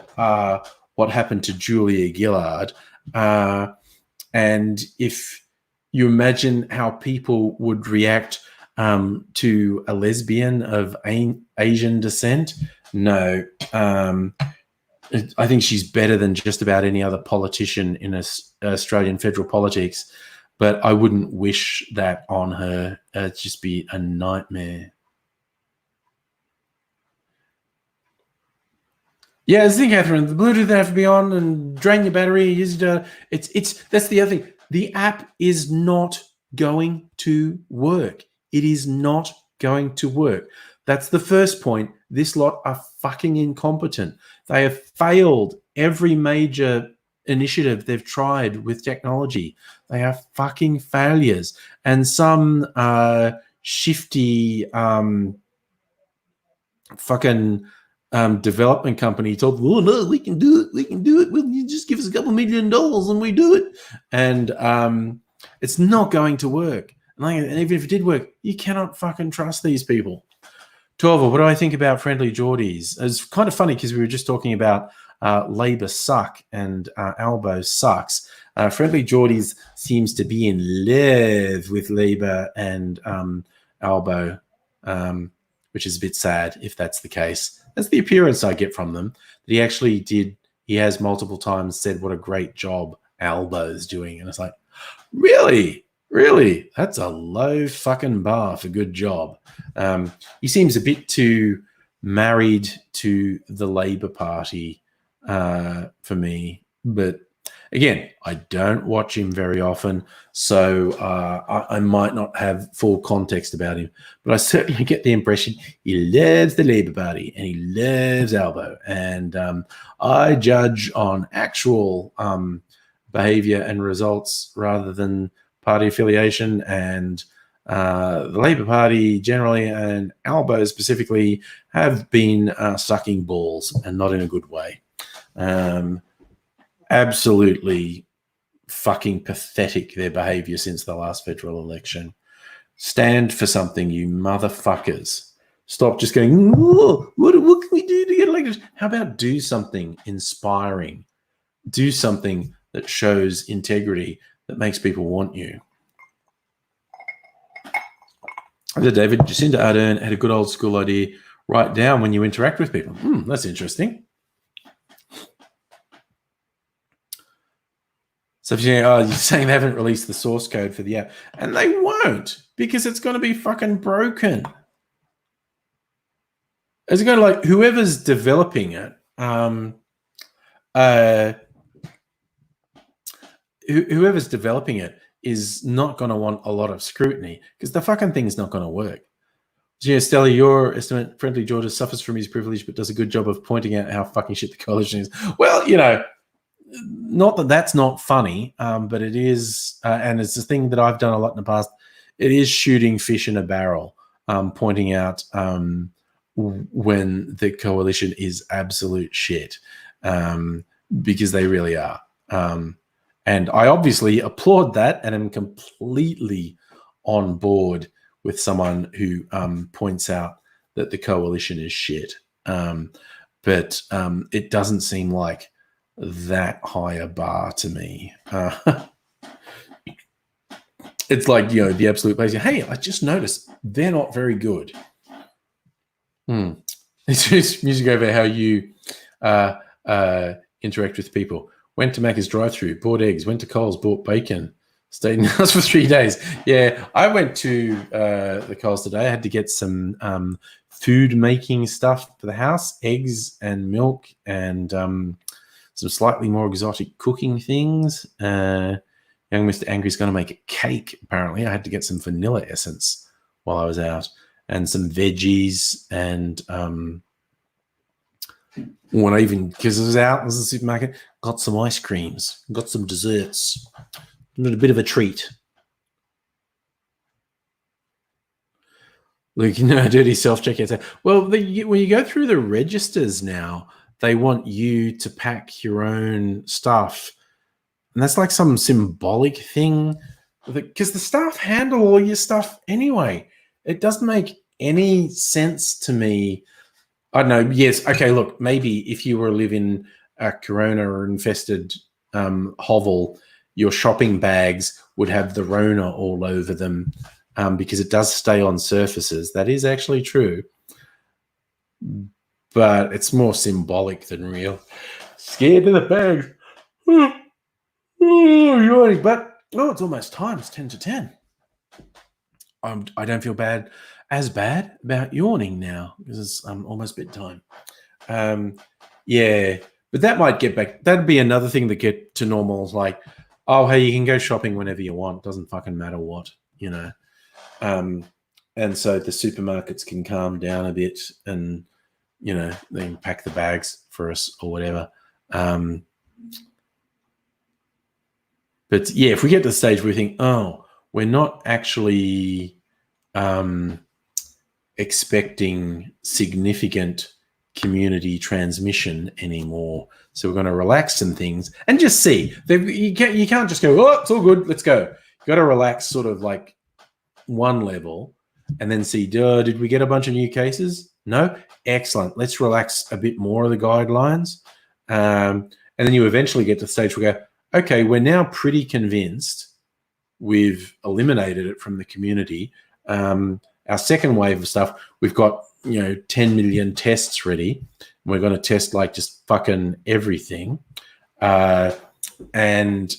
what happened to Julia Gillard. And if you imagine how people would react to a lesbian of Asian descent, no. I think she's better than just about any other politician in Australian federal politics. But I wouldn't wish that on her. It'd just be a nightmare. Yeah, that's the thing, Catherine. The Bluetooth have to be on and drain your battery. It's that's the other thing. The app is not going to work. It is not going to work. That's the first point. This lot are fucking incompetent. They have failed every major initiative they've tried with technology. They are fucking failures. And some shifty fucking development company told them, oh no, we can do it. Well, you just give us a couple $1 million and we do it. And it's not going to work. And even if it did work, you cannot fucking trust these people. 12, what do I think about Friendly Geordies? It's kind of funny because we were just talking about Labor suck and Albo sucks. Friendly Geordies seems to be in love with Labor and Albo, which is a bit sad if that's the case. That's the appearance I get from them. That he actually did. He has multiple times said what a great job Albo's doing, and it's like, really? That's a low fucking bar for good job. He seems a bit too married to the Labor Party for me. But again, I don't watch him very often, so I might not have full context about him. But I certainly get the impression he loves the Labor Party and he loves Albo. And I judge on actual behavior and results rather than party affiliation, and the Labor Party generally and Albo specifically have been sucking balls, and not in a good way. Absolutely fucking pathetic, their behavior since the last federal election. Stand for something, you motherfuckers. Stop just going, what can we do to get elected? How about do something inspiring? Do something that shows integrity, that makes people want you. David, Jacinda Ardern had a good old school idea. Write down when you interact with people. That's interesting. So if you're saying they haven't released the source code for the app, and they won't, because it's going to be fucking broken. It's going to, like, whoever's developing it, whoever's developing it is not going to want a lot of scrutiny, because the fucking thing's not going to work. Gina Stella, your estimate, Friendly Georgia suffers from his privilege, but does a good job of pointing out how fucking shit the coalition is. Well, not that that's not funny, but it is, and it's a thing that I've done a lot in the past. It is shooting fish in a barrel, pointing out when the coalition is absolute shit, because they really are. And I obviously applaud that and am completely on board with someone who points out that the coalition is shit. But it doesn't seem like that high a bar to me. It's like, the absolute basic. Hey, I just noticed they're not very good. It's just music over how you interact with people. Went to Macca's drive-thru, bought eggs, went to Coles, bought bacon, stayed in the house for 3 days. Yeah, I went to the Coles today. I had to get some food-making stuff for the house, eggs and milk and some slightly more exotic cooking things. Young Mr. Angry's going to make a cake, apparently. I had to get some vanilla essence while I was out and some veggies and when I even, because I was out in the supermarket, got some ice creams, got some desserts. A bit of a treat. Look, dirty self-checkout. Well, when you go through the registers now, they want you to pack your own stuff. And that's like some symbolic thing. Because the staff handle all your stuff anyway. It doesn't make any sense to me. I don't know. Yes. Okay, look, maybe if you were living a corona-infested hovel, your shopping bags would have the Rona all over them because it does stay on surfaces. That is actually true. But it's more symbolic than real. Scared of the bags. But, it's almost time. It's 10 to 10. I don't feel as bad about yawning now because it's almost bedtime. Yeah, but that might get back. That'd be another thing that get to normal. Like, oh, hey, you can go shopping whenever you want. Doesn't fucking matter what, And so the supermarkets can calm down a bit and, they can pack the bags for us or whatever. But yeah, if we get to the stage where we think, oh, we're not actually expecting significant community transmission anymore, so we're going to relax some things and just see. You can't just go, oh, it's all good, let's go. You got to relax sort of like one level and then see, did we get a bunch of new cases? No? Excellent. Let's relax a bit more of the guidelines. And then you eventually get to the stage where we go, okay, we're now pretty convinced we've eliminated it from the community. Our second wave of stuff, we've got 10 million tests ready. We're going to test like just fucking everything, and then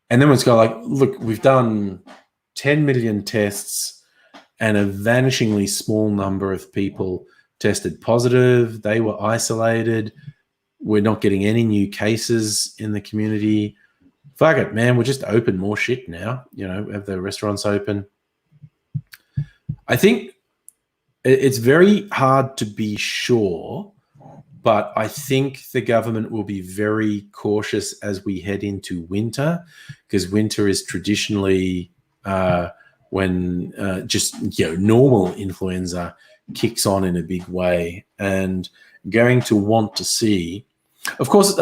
it's got like, look, we've done 10 million tests, and a vanishingly small number of people tested positive. They were isolated. We're not getting any new cases in the community. Fuck it, man. We'll just open more shit now. Have the restaurants open. I think it's very hard to be sure, but I think the government will be very cautious as we head into winter, because winter is traditionally when normal influenza kicks on in a big way, and going to want to see, of course,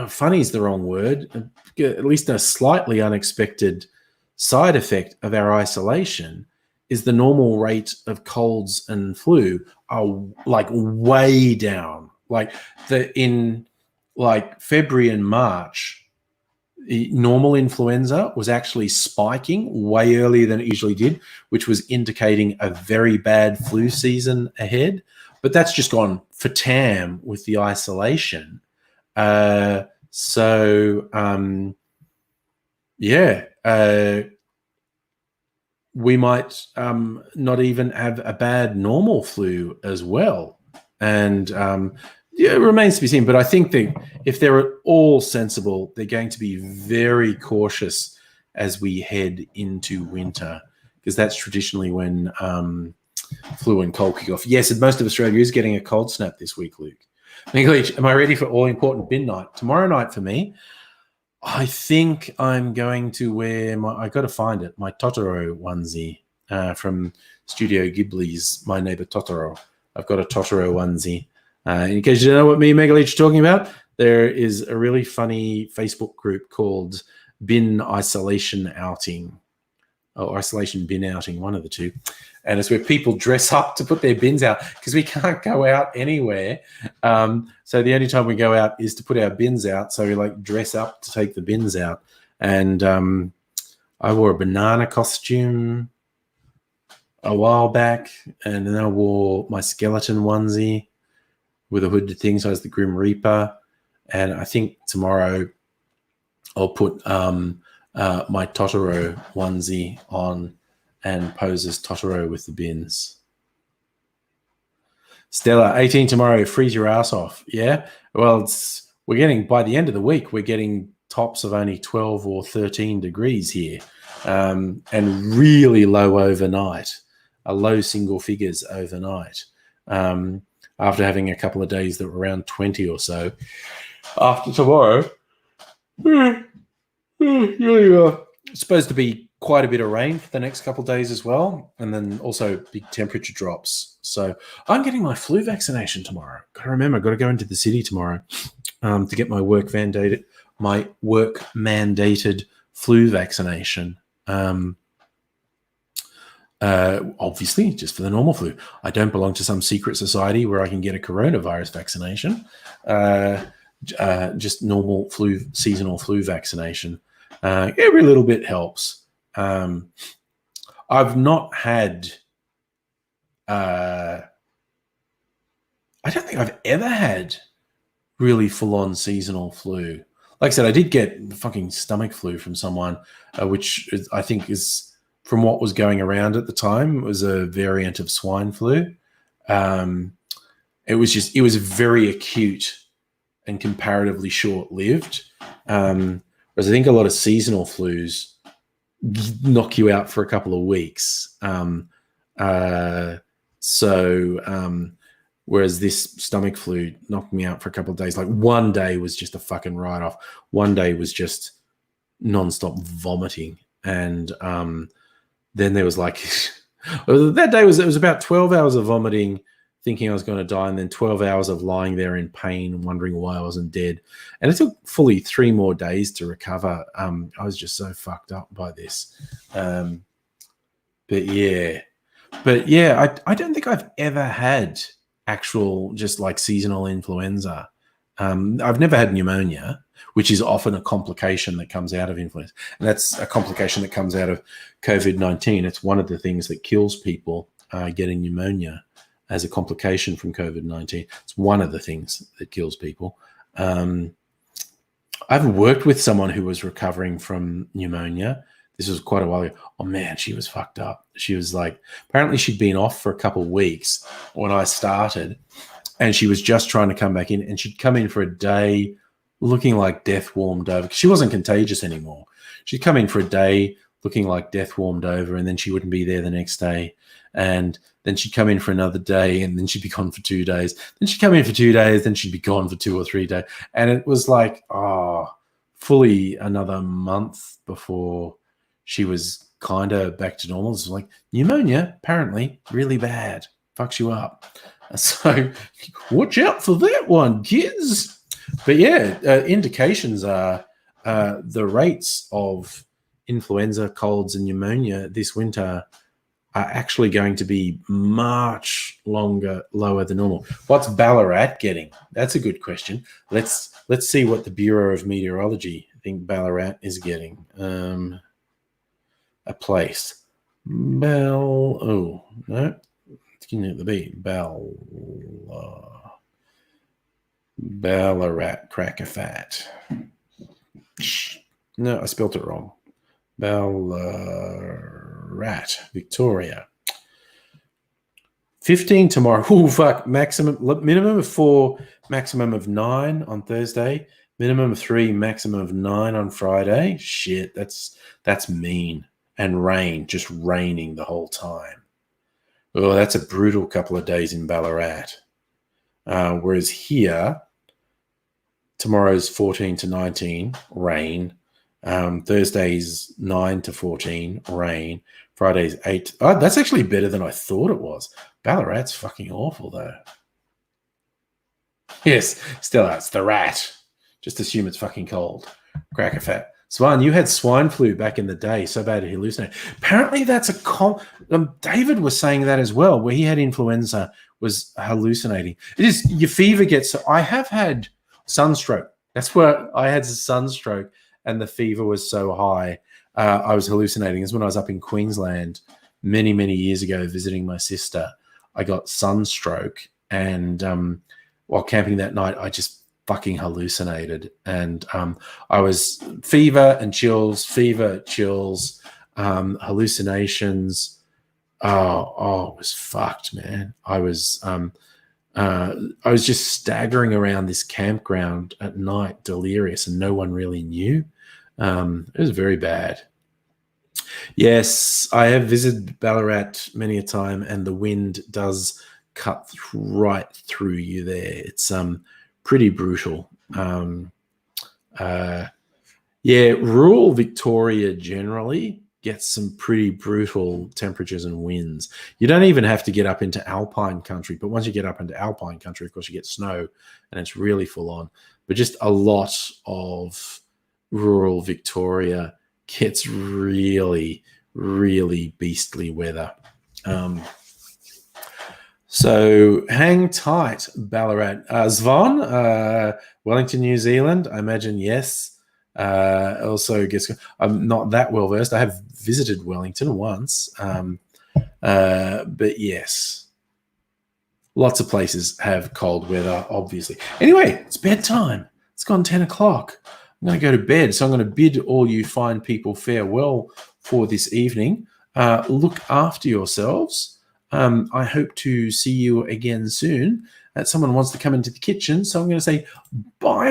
funny is the wrong word, at least a slightly unexpected side effect of our isolation is the normal rate of colds and flu are like way down. Like in February and March, normal influenza was actually spiking way earlier than it usually did, which was indicating a very bad flu season ahead. But that's just gone for tam with the isolation. We might not even have a bad normal flu as well. And it remains to be seen. But I think that if they're at all sensible, they're going to be very cautious as we head into winter, because that's traditionally when flu and cold kick off. Yes, and most of Australia is getting a cold snap this week, Luke. Am I ready for all-important bin night? Tomorrow night for me, I think I'm going to wear I got to find it, my Totoro onesie from Studio Ghibli's My Neighbor Totoro. I've got a Totoro onesie. In case you don't know what me and Megaleech are talking about, there is a really funny Facebook group called Bin Isolation Outing. or isolation bin outing, one of the two. And it's where people dress up to put their bins out because we can't go out anywhere. So the only time we go out is to put our bins out. So we like dress up to take the bins out. And I wore a banana costume a while back, and then I wore my skeleton onesie with a hooded thing, so I was the Grim Reaper. And I think tomorrow I'll put my Totoro onesie on and pose as Totoro with the bins. Stella, 18 tomorrow, freeze your ass off. Yeah? Well, we're getting, by the end of the week, we're getting tops of only 12 or 13 degrees here, and really low overnight, a low single figures overnight, after having a couple of days that were around 20 or so. After tomorrow, it's supposed to be quite a bit of rain for the next couple of days as well, and then also big temperature drops. So I'm getting my flu vaccination tomorrow. Got to remember, I've got to go into the city tomorrow to get my work mandated flu vaccination. Obviously, just for the normal flu. I don't belong to some secret society where I can get a coronavirus vaccination. Just normal flu, seasonal flu vaccination. Every little bit helps. I've not had. I don't think I've ever had really full-on seasonal flu. Like I said, I did get fucking stomach flu from someone, which I think is, from what was going around at the time, was a variant of swine flu. It was very acute and comparatively short-lived. Whereas I think a lot of seasonal flus knock you out for a couple of weeks. Whereas this stomach flu knocked me out for a couple of days. Like one day was just a fucking write-off. One day was just nonstop vomiting. And then there was like, that day it was about 12 hours of vomiting, thinking I was going to die, and then 12 hours of lying there in pain and wondering why I wasn't dead. And it took fully 3 more days to recover. I was just so fucked up by this. But yeah, I don't think I've ever had actual just like seasonal influenza. I've never had pneumonia, which is often a complication that comes out of influenza. And that's a complication that comes out of COVID-19. It's one of the things that kills people, getting pneumonia as a complication from COVID-19. It's one of the things that kills people. I've worked with someone who was recovering from pneumonia. This was quite a while ago. Oh man, she was fucked up. She was like, apparently she'd been off for a couple of weeks when I started, and she was just trying to come back in, and she'd come in for a day looking like death warmed over. She wasn't contagious anymore. She'd come in for a day looking like death warmed over, and then she wouldn't be there the next day. And then she'd come in for another day, and then she'd be gone for 2 days. Then she'd come in for 2 days, then she'd be gone for 2 or 3 days. And it was like, fully another month before she was kind of back to normal. It was like, pneumonia, apparently, really bad. Fucks you up. So watch out for that one, kids. But yeah, indications are the rates of influenza, colds, and pneumonia this winter are actually going to be much lower than normal. What's Ballarat getting? That's a good question. Let's see what the Bureau of Meteorology think Ballarat is getting. A place. No. Can it be Ballarat cracker fat? No, I spelt it wrong. Ballarat, Victoria. 15 tomorrow. Oh fuck! Minimum of 4, maximum of 9 on Thursday. Minimum of 3, maximum of 9 on Friday. Shit, that's mean. And rain, just raining the whole time. Oh, that's a brutal couple of days in Ballarat. Whereas here, tomorrow's 14 to 19, rain. Thursday's 9 to 14, rain. Friday's 8. Oh, that's actually better than I thought it was. Ballarat's fucking awful, though. Yes, still, it's the rat. Just assume it's fucking cold. Cracker fat. Swan, you had swine flu back in the day, so bad it hallucinated. Apparently, that's David was saying that as well, where he had influenza, was hallucinating. It is your fever gets. I have had sunstroke. That's where I had sunstroke, and the fever was so high, I was hallucinating. It's when I was up in Queensland many, many years ago visiting my sister. I got sunstroke, and while camping that night, I just fucking hallucinated, and I was fever, chills, hallucinations. Oh, it was fucked, man. I was just staggering around this campground at night, delirious, and no one really knew. It was very bad. Yes, I have visited Ballarat many a time, and the wind does cut right through you there. It's pretty brutal. Yeah, rural Victoria generally gets some pretty brutal temperatures and winds. You don't even have to get up into alpine country, but once you get up into alpine country, of course, you get snow, and it's really full on. But just a lot of rural Victoria gets really, really beastly weather. So hang tight, Ballarat. Zvon, Wellington, New Zealand, I imagine, yes. Also, guess I'm not that well versed. I have visited Wellington once, but yes, lots of places have cold weather, obviously. Anyway, it's bedtime. It's gone 10 o'clock. I'm going to go to bed, so I'm going to bid all you fine people farewell for this evening. Look after yourselves. I hope to see you again soon. Someone wants to come into the kitchen, so I'm going to say bye